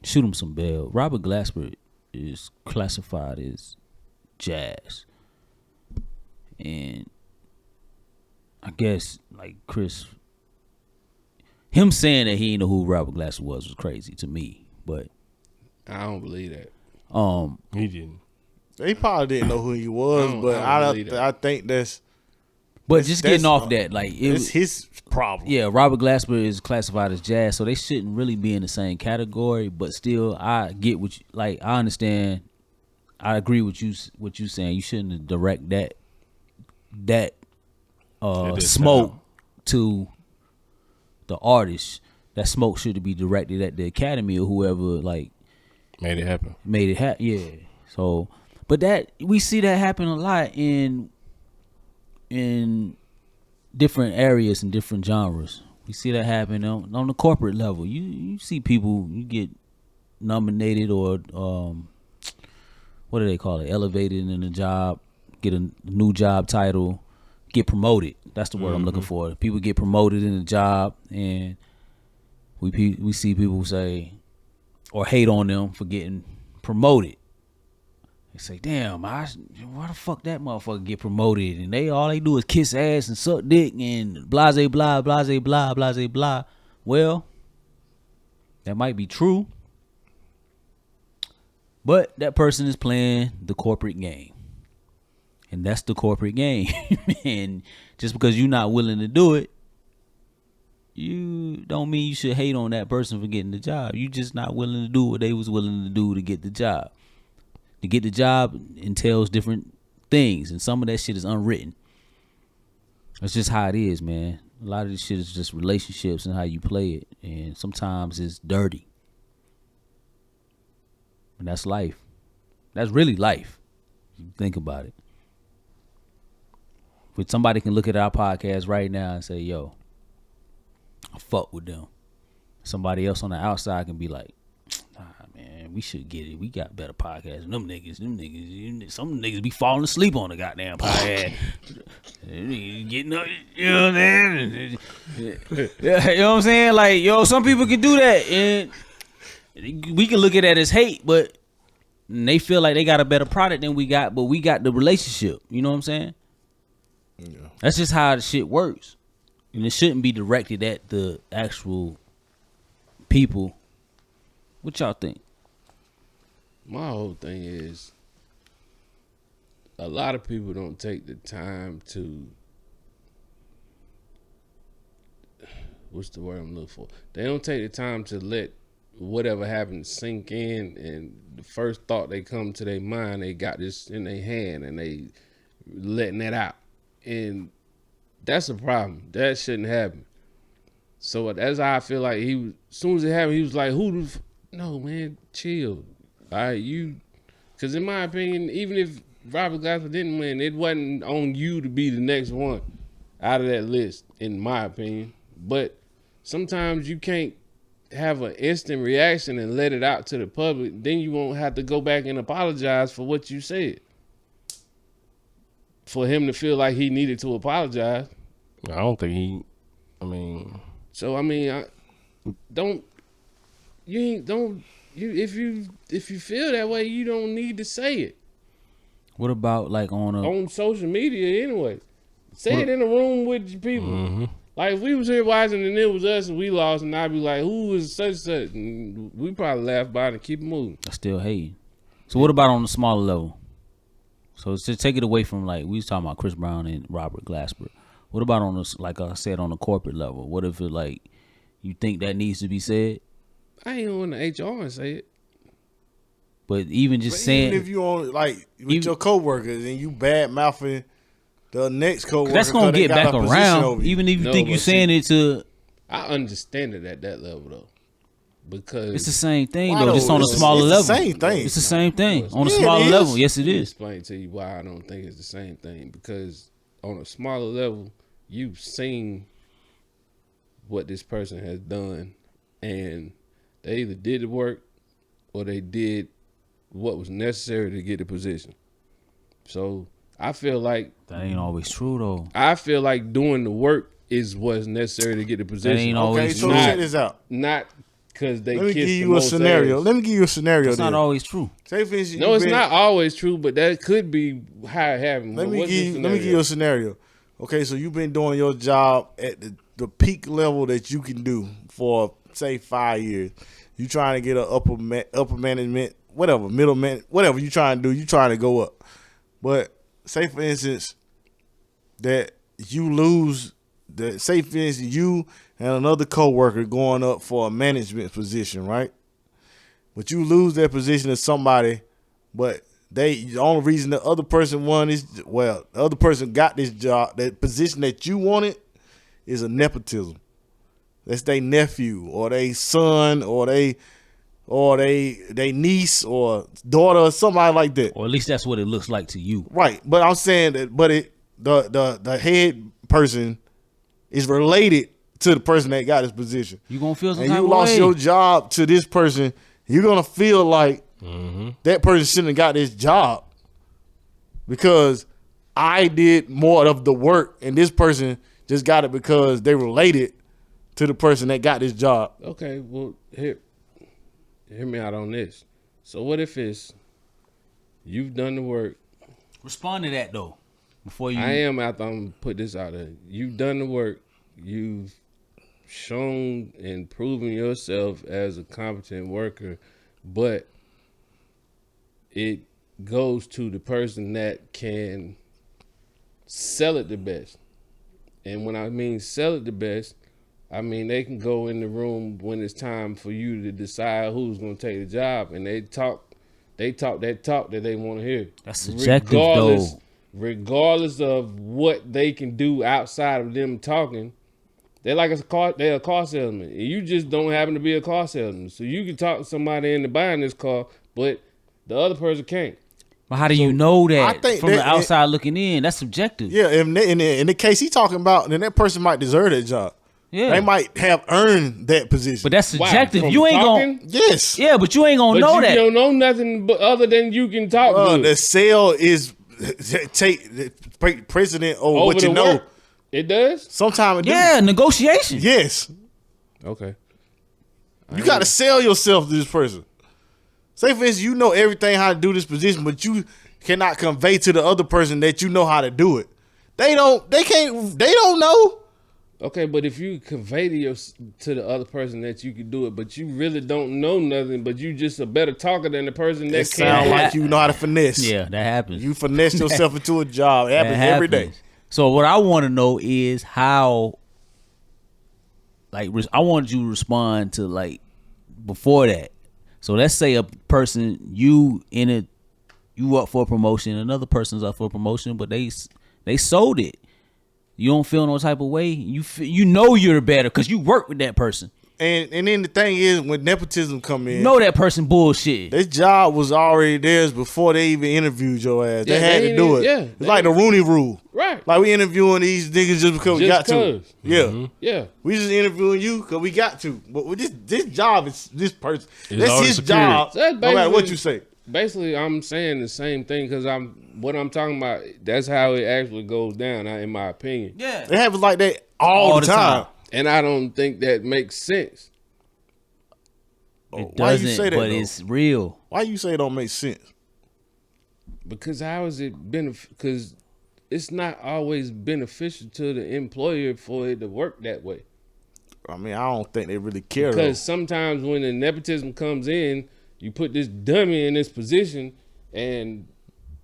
shoot him some bail. Robert Glasper is classified as jazz, and I guess like Chris, him saying that he didn't know who Robert Glasper was crazy to me, but I don't believe that. He didn't. They probably didn't know who he was, but I think that's. But just getting off that, like it's his problem. Yeah, Robert Glasper is classified as jazz, so they shouldn't really be in the same category. But still, I get what you, like. I understand. I agree with you. What you saying? You shouldn't direct that smoke to the artist. That smoke should be directed at the Academy or whoever. Like made it happen. Yeah. So, but that we see that happen a lot in different areas and different genres. We see that happen on the corporate level. You see people, you get nominated or what do they call it? Elevated in a job, get a new job title, get promoted. That's the word I'm looking for. People get promoted in a job, and we see people say or hate on them for getting promoted. They say, "Damn, why the fuck that motherfucker get promoted?" And all they do is kiss ass and suck dick and blase blah, blase blah, blase blah. Well, that might be true, but that person is playing the corporate game, and that's the corporate game. And just because you're not willing to do it, you don't mean you should hate on that person for getting the job. You just not willing to do what they was willing to do to get the job. To get the job entails different things, and some of that shit is unwritten. That's just how it is, man. A lot of this shit is just relationships and how you play it, and sometimes it's dirty. And that's life. That's really life. If you think about it. But somebody can look at our podcast right now and say, "Yo, I fuck with them." Somebody else on the outside can be like, "Nah, man, we should get it. We got better podcasts than them niggas. Some niggas be falling asleep on the goddamn podcast." Getting up, you know what I'm saying? Yeah, you know what I'm saying? Like, yo, some people can do that, and we can look at that as hate, but they feel like they got a better product than we got, but we got the relationship. You know what I'm saying? Yeah. That's just how the shit works. And it shouldn't be directed at the actual people. What y'all think? My whole thing is a lot of people don't take the time to, what's the word I'm looking for? They don't take the time to let whatever happens sink in, and the first thought they come to their mind, they got this in their hand and they letting that out, and that's a problem. That shouldn't happen. So that's how I feel like he was. As soon as it happened, he was like, "Who the? No, man, chill. All right, you." Because in my opinion, even if Robert Glasper didn't win, it wasn't on you to be the next one out of that list. In my opinion, but sometimes you can't have an instant reaction and let it out to the public. Then you won't have to go back and apologize for what you said. For him to feel like he needed to apologize. I don't think he. I mean. So I mean, if you feel that way, you don't need to say it. What about like on social media anyway? Say it in a room with your people. Mm-hmm. Like if we was here watching and it was us and we lost, and I'd be like, "Who is such and such?" And we probably laugh about it and keep it moving. I still hate. So what about on the smaller level? So to take it away from like we was talking about Chris Brown and Robert Glasper. What about on this? Like I said, on the corporate level, what if it like you think that needs to be said? I ain't on the HR and say it. But even just saying, even if you on like with your coworkers and you bad mouthing the next coworker, that's gonna get back around. Even if you think you're saying it to, I understand it at that level though, because it's the same thing though, just on a smaller level. It's the same thing. It's the same thing on a smaller level. Yes, it is. Explain to you why I don't think it's the same thing, because on a smaller level, you've seen what this person has done, and they either did the work or they did what was necessary to get the position. So I feel like that ain't always true though. I feel like doing the work is what's necessary to get the position. That ain't always true. Okay, so check this out. Not because they. Let me give you a scenario. Ass. Let me give you a scenario. It's not always true. Say for instance, no, it's not always true, but that could be how it happened. Let me give you a scenario. Okay, so you've been doing your job at the peak level that you can do for say 5 years. You trying to get an upper management, whatever, middle man, whatever you trying to do. You trying to go up. But say for instance that you lose. Say for instance you and another coworker going up for a management position, right? But you lose that position to somebody, but the only reason the other person won is, well, the other person got this job, that position that you wanted is a nepotism. That's their nephew or their son or they niece or daughter or somebody like that. Or at least that's what it looks like to you. Right. But I'm saying that the head person is related to the person that got his position. You gonna feel some and type you of lost way. your job to this person, you're gonna feel like that person shouldn't have got this job because I did more of the work and this person just got it because they related to the person that got this job. Okay, well, hear me out on this. So what if it's you've done the work? Respond to that though. Before you, I am after I'm gonna put this out there. You've done the work. You've shown and proven yourself as a competent worker, but it goes to the person that can sell it the best. And when I mean sell it the best, I mean they can go in the room when it's time for you to decide who's going to take the job, and they talk that talk that they want to hear. That's subjective though. Regardless of what they can do outside of them talking, they're like they're a car salesman. And you just don't happen to be a car salesman. So you can talk to somebody into buying this car, but the other person can't. But how do you know that from the outside looking in? That's subjective. Yeah, in the case he's talking about, then that person might deserve that job. Yeah, they might have earned that position. But that's subjective. You ain't gonna. Yes. Yeah, but you ain't gonna know that. You don't know nothing but other than you can talk good. The sale is take precedent over what you know. Work. It does? Sometimes it does. Negotiation. Yes. Okay. You got to sell yourself to this person. Say, for instance, you know everything how to do this position, but you cannot convey to the other person that you know how to do it. They don't know. Okay, but if you convey to the other person that you can do it, but you really don't know nothing, but you just a better talker than the person that can. Sound like you know how to finesse. Yeah, that happens. You finesse yourself into a job. It happens every day. So what I want to know is how, like, I wanted you to respond to, like, before that. So let's say a person, you You up for a promotion, another person's up for a promotion, but they sold it. You don't feel no type of way. You know you're better because you work with that person. And then the thing is, when nepotism come in, You know that person bullshit. this job was already theirs before they even interviewed your ass. Yeah, they had to do it. yeah, It's like the Rooney Rule. Right. Like we interviewing these niggas just because we got to. Yeah. Yeah. We just interviewing you because we got to. But with this job is this person. It's That's already his superior. job. So that's No matter what basically- you say. Basically, I'm saying the same thing because what I'm talking about. That's how it actually goes down, in my opinion. Yeah. They have it like that all the time. And I don't think that makes sense. It Why you doesn't, say that, but though? it's real. Why you say it don't make sense? Because how is it because it's not always beneficial to the employer for it to work that way. I mean, I don't think they really care. Because sometimes when the nepotism comes in, you put this dummy in this position, and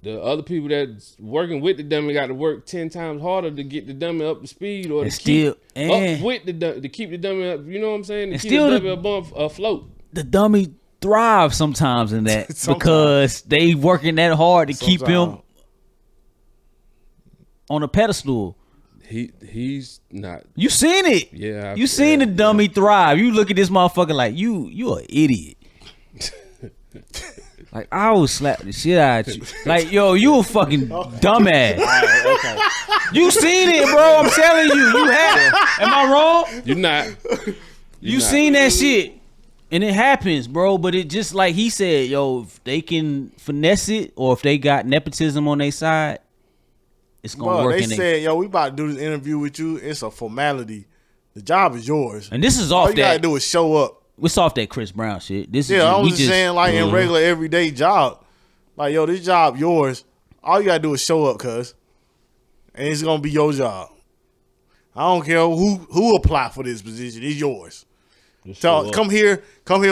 the other people that's working with the dummy got to work 10 times harder to get the dummy up to speed or And to keep still- up with the dummy, to keep the dummy up. You know what I'm saying? To And keep still the the- dummy afloat. The dummy thrives sometimes in that Sometimes. because they working that hard to keep him Sometimes. on a pedestal. He's not. You seen it. Yeah, You seen the dummy thrive. You look at this motherfucker like you an idiot. Like I will slap the shit out you. Like yo, you a fucking dumbass. You seen it, bro. I'm telling you. You have. Am I wrong? You're not. You seen that shit. And it happens, bro. But it just like he said, yo, if they can finesse it or if they got nepotism on their side, it's gonna Bro, work. they in said, yo, we about to do this interview with you. It's a formality. The job is yours. and this is All off you gotta that. do is show up. It's off that Chris Brown shit. This Yeah, is I we was just saying, like in regular everyday job, like yo, this job yours. All you gotta do is show up, cuz, and it's gonna be your job. I don't care who apply for this position. It's yours. So come here,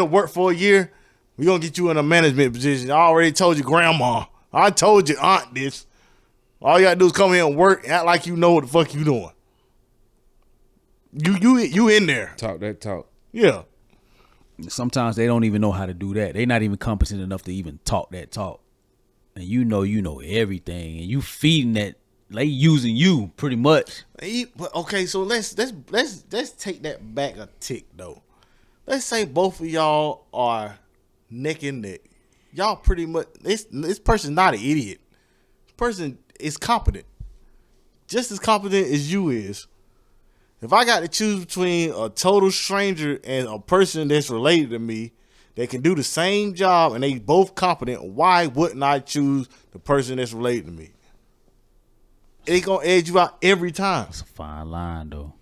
work for a year. We gonna get you in a management position. I already told you, grandma. I told you, aunt, this. All you gotta do is come here and work, and act like you know what the fuck you doing. You in there? Talk that talk. Yeah. sometimes they don't even know how to do that. They not even competent enough to even talk that talk. And you know everything, and you feeding that. They using you pretty much. But okay, so let's take that back a tick though. Let's say both of y'all are neck and neck. Y'all pretty much this person's not an idiot. This person is competent, just as competent as you is. If I got to choose between a total stranger and a person that's related to me that can do the same job and they both competent, why wouldn't I choose the person that's related to me? It gonna edge you out every time. It's a fine line though.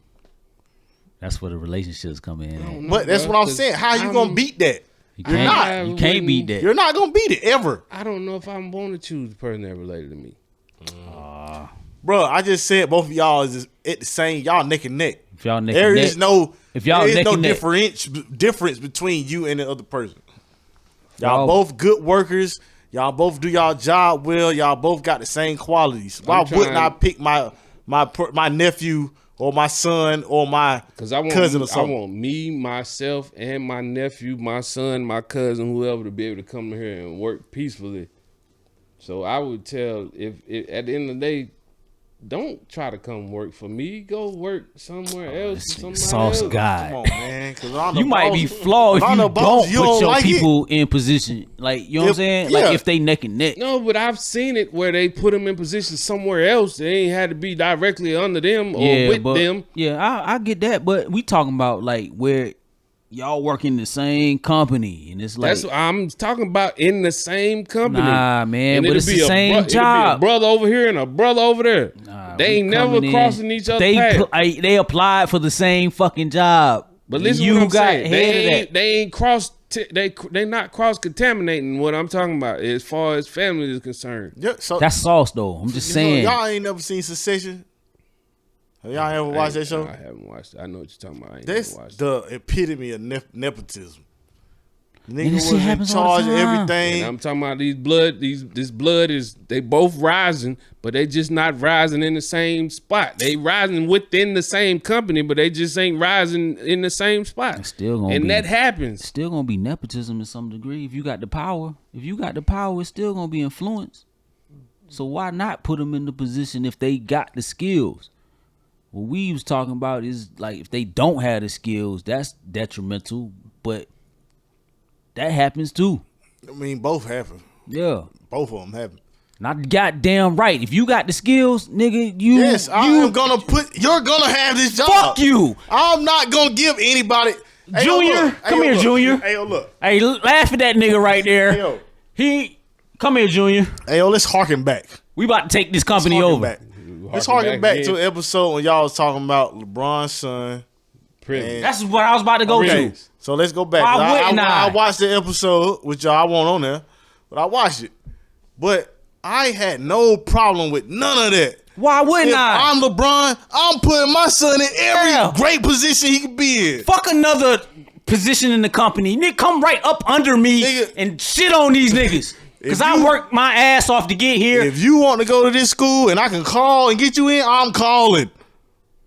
That's where the relationships come in. But that's what I'm saying. How you gonna beat that? You You're can't. not. You can't beat that. You're not gonna beat it ever, I don't know if I'm going to choose the person that related to me. bro. I just said both of y'all is at the same. Y'all neck and neck. If y'all neck There and is neck, no. If y'all there is neck no and neck. difference between you and the other person. Y'all Y'all- both good workers. Y'all both do y'all job well. Y'all both got the same qualities. Why I'm trying- wouldn't I pick my nephew or my son or my Because I cousin or want, I something? want me, myself, and my nephew, my son, my cousin, whoever to be able to come here and work peacefully. So I would tell if at the end of the day, don't try to come work for me. Go work somewhere else. this Somebody sauce else. guy. Come on, man. 'Cause I'm the You might boss. be flawed if I'm you the boss. don't You put don't your like it? people in position. Like you know what I'm saying? Yeah. Like if they neck and neck. No, but I've seen it where they put them in position somewhere else. They ain't had to be directly under them or with them. Yeah, I get that, but we talking about like where y'all work in the same company, and it's like That's what I'm talking about, in the same company. Nah, man, And but it'll it's be the a same it'll be a job. brother over here and a brother over there. They we ain't never coming in. crossing each other's They path. they applied for the same fucking job. But listen, you what I'm got saying. head of They ain't cross. They not cross contaminating. What I'm talking about, as far as family is concerned. Yeah, so That's sauce though. I'm just you know, saying. y'all ain't never seen Succession. Have y'all ever watched that show? I haven't watched it. I know what you're talking about. I ain't That's never watched it. the epitome of nepotism. Nigga was in charge of everything. And I'm talking about this blood is, they both rising, but they just not rising in the same spot. They rising within the same company, but they just ain't rising in the same spot. That happens. Still gonna be nepotism to some degree. If you got the power, it's still gonna be influence. So why not put them in the position if they got the skills? What we was talking about is like if they don't have the skills, that's detrimental, but that happens too. I mean, both happen. Yeah. Both of them happen. Not goddamn right. If you got the skills, nigga, you're gonna have this job. Fuck you. I'm not gonna give anybody. Junior, come here, Junior. Hey, yo, look. Hey, laugh at that nigga right there. Come here, Junior. Hey, yo, let's harken back. We about to take this company over. Let's harken back to an episode when y'all was talking about LeBron's son. That's what I was about to go to. So let's go back. I watched the episode with y'all. I wasn't on there, but I watched it. But I had no problem with none of that. Why wouldn't I? I'm LeBron. I'm putting my son in every great position he could be in. Fuck another position in the company. Nigga, come right up under me and shit on these niggas. Because I worked my ass off to get here. If you want to go to this school and I can call and get you in, I'm calling.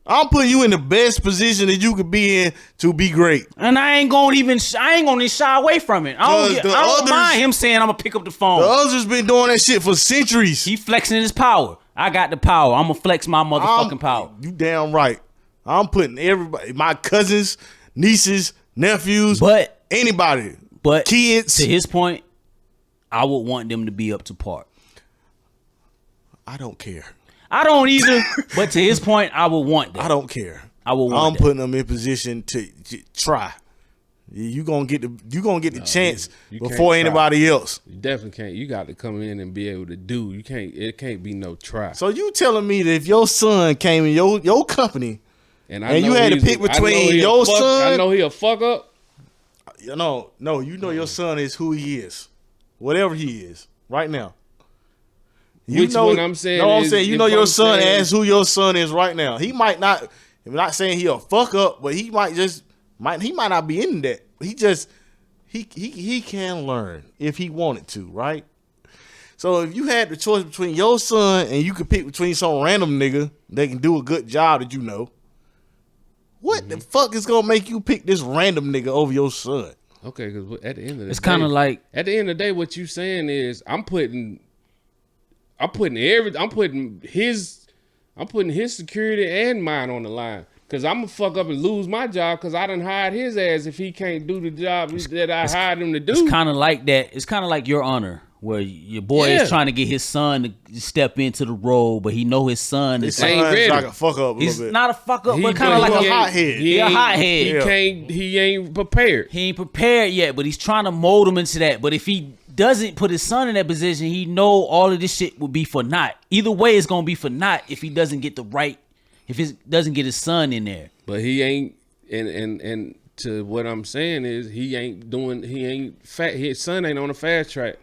I'm putting you in the best position that you could be in to be great. And I ain't gonna shy away from it. I don't mind him saying I'm gonna pick up the phone. The others been doing that shit for centuries. He flexing his power. I got the power. I'm gonna flex my motherfucking power. You damn right. I'm putting everybody, my cousins, nieces, nephews, anybody, kids. To his point, I would want them to be up to par. I don't care. I don't either, but to his point, I would want that. I don't care. I'm putting them in position to try. You gonna get the chance before anybody else. You definitely can't. You got to come in and be able to do. You can't. It can't be no try. So you telling me that if your son came in your company and you had to pick between your son, I know he'll fuck up. No, you know your son is who he is, whatever he is right now. I'm saying? No, I'm saying you know your son as who your son is right now. He might not. I'm not saying he'll fuck up, but he might not be in that. He can learn if he wanted to, right? So if you had the choice between your son and you could pick between some random nigga that can do a good job that you know, what the fuck is gonna make you pick this random nigga over your son? Okay, because at the end of the day, it's kind of like at the end of the day, what you saying is I'm putting his security and mine on the line. Cause I'm gonna fuck up and lose my job because I done hired his ass if he can't do the job that I hired him to do. It's kind of like that. It's kind of like Your Honor, where your boy is trying to get his son to step into the role, but he know his son is like a fuck up. He's not a fuck up, but kind of like a hothead. He a hothead. He ain't prepared. He ain't prepared yet, but he's trying to mold him into that. But if he doesn't put his son in that position, he know all of this shit will be for naught. Either way, it's gonna be for naught if he doesn't get the right. If he doesn't get his son in there. But he ain't, and to what I'm saying is his son ain't on a fast track.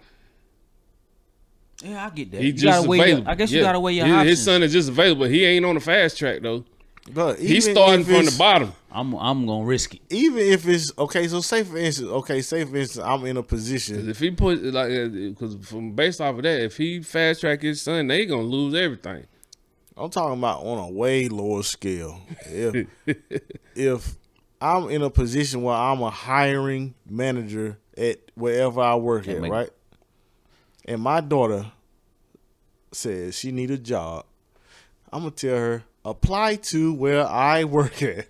Yeah, I get that. He just available. I guess you gotta weigh your options. His son is just available. He ain't on the fast track though. But he's starting from the bottom. I'm gonna risk it. Even if it's okay, so say for instance, I'm in a position. If he put because based off of that, if he fast track his son, they gonna lose everything. I'm talking about on a way lower scale. If I'm in a position where I'm a hiring manager at wherever I work at, right? And my daughter says she need a job, I'm going to tell her, apply to where I work at,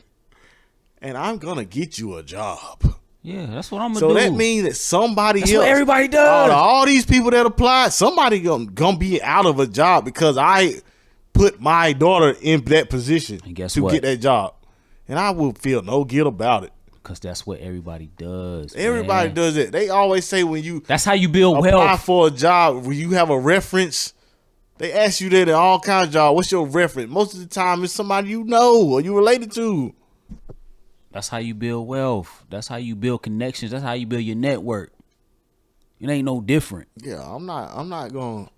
and I'm going to get you a job. Yeah, that's what I'm going to do. So that means that somebody else. That's what everybody does. All these people that applied, somebody going to be out of a job because I put my daughter in that position to get that job. And I will feel no guilt about it. Because that's what everybody does. Everybody does it. They always say when you that's how you build apply wealth. For a job, when you have a reference, they ask you that in all kinds of jobs. What's your reference? Most of the time, it's somebody you know or you related to. That's how you build wealth. That's how you build connections. That's how you build your network. It ain't no different. Yeah, I'm not going.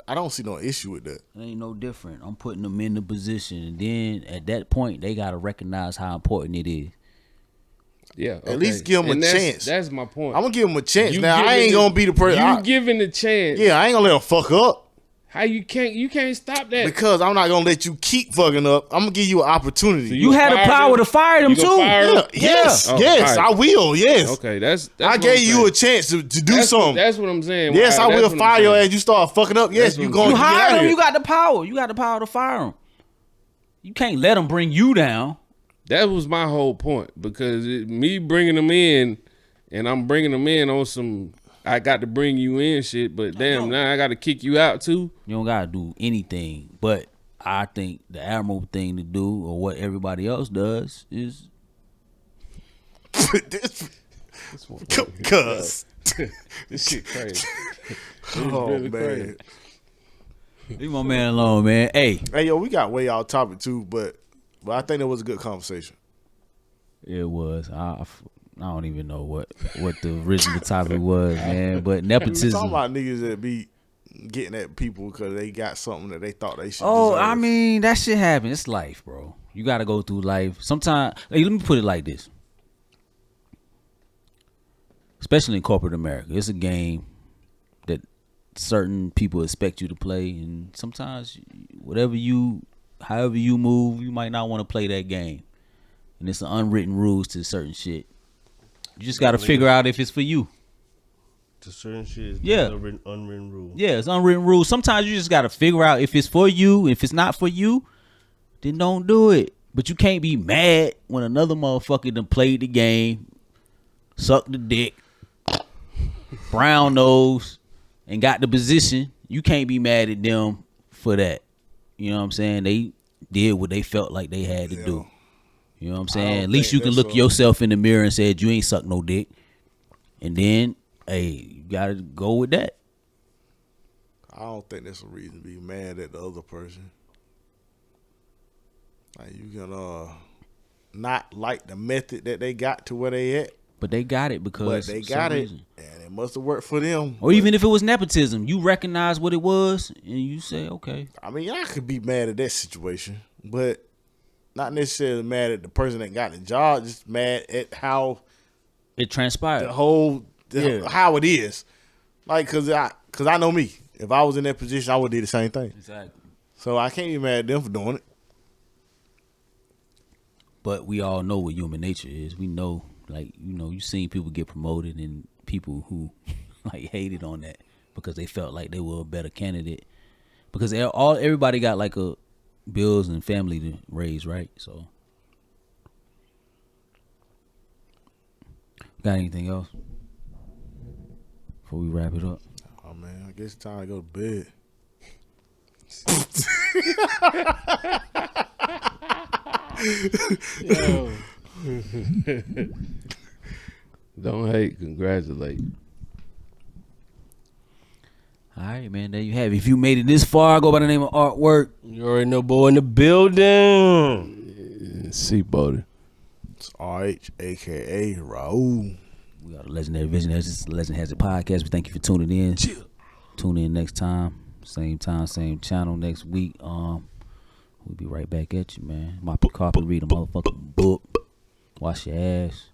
I don't see no issue with that. It ain't no different. I'm putting them in the position, and then at that point, they gotta recognize how important it is. Yeah, okay. At least give him a chance. That's my point. I'm gonna give him a chance. You Now I ain't gonna be the person. You giving the chance. Yeah, I ain't gonna let him fuck up. How you can't stop that? Because I'm not gonna let you keep fucking up. I'm gonna give you an opportunity. So You had the power to fire them too. Yeah, yes, Oh, yes, right. I will. Yes. Okay, that's I what gave I'm you saying. a chance to do something. That's what I'm saying. Yes, I That's will what fire I'm your saying. ass. You start fucking up. Yes, That's you what going You to get out hired of them. here. You got the power. You got the power to fire them. You can't let them bring you down. That was my whole point because me bringing them in, and I'm bringing them in on some. I got to bring you in shit, but damn, now I got to kick you out too. You don't gotta do anything. But I think the admirable thing to do, or what everybody else does, is Cuz. This shit crazy. Oh, really man. crazy. leave my man alone, man. Hey, Hey, yo, we got way off topic too, but I think that was a good conversation. it was. I don't even know what the original topic was, man. But We nepotism. talking about niggas that be getting at people because they got something that they thought they should Oh, deserve. I mean, that shit happen. It's life, bro. You got to go through life. Sometimes, hey, let me put it like this. Especially in corporate America, it's a game that certain people expect you to play, and sometimes however you move, you might not want to play that game. And it's an unwritten rules to certain shit. You just got to figure out if it's for you. To certain shit, Yeah. unwritten rule. Yeah, it's unwritten rules. Sometimes you just got to figure out if it's for you. If it's not for you, then don't do it. But you can't be mad when another motherfucker done played the game, sucked the dick, brown nose, and got the position. You can't be mad at them for that. You know what I'm saying? They did what they felt like they had to do. You know what I'm saying? At least you can look yourself in the mirror and say, you ain't suck no dick. And then, hey, you got to go with that. I don't think that's a reason to be mad at the other person. Like you can not like the method that they got to where they at, But they got it but because they for some got it, reason. and it must have worked for them. Or even if it was nepotism, you recognize what it was and you say, okay. I mean, I could be mad at that situation, but not necessarily mad at the person that got the job. Just mad at how It transpired. the whole how it is. Like, cause I know me. If I was in that position, I would do the same thing. Exactly. So I can't be mad at them for doing it. But we all know what human nature is. We know, like, you seen people get promoted and people who like hated on that because they felt like they were a better candidate. Because everybody got like a bills and family to raise, right? So, got anything else before we wrap it up? Oh man, I guess it's time to go to bed. Yo. Don't hate, congratulate. All right, man. There you have it. If you made it this far, go by the name of Artwork. You already know, boy, in the building. See, Bodie. It's RH, aka Raul. We got a legendary visionary. This is the Legend Has It podcast. We thank you for tuning in. Tune in next time, same channel next week. We'll be right back at you, man. Mop your carpet, read a motherfucking book, wash your ass.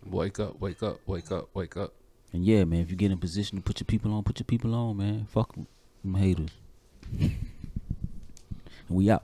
Wake up, wake up, wake up, wake up. And yeah, man, if you get in position to put your people on, man. Fuck them haters. And we out.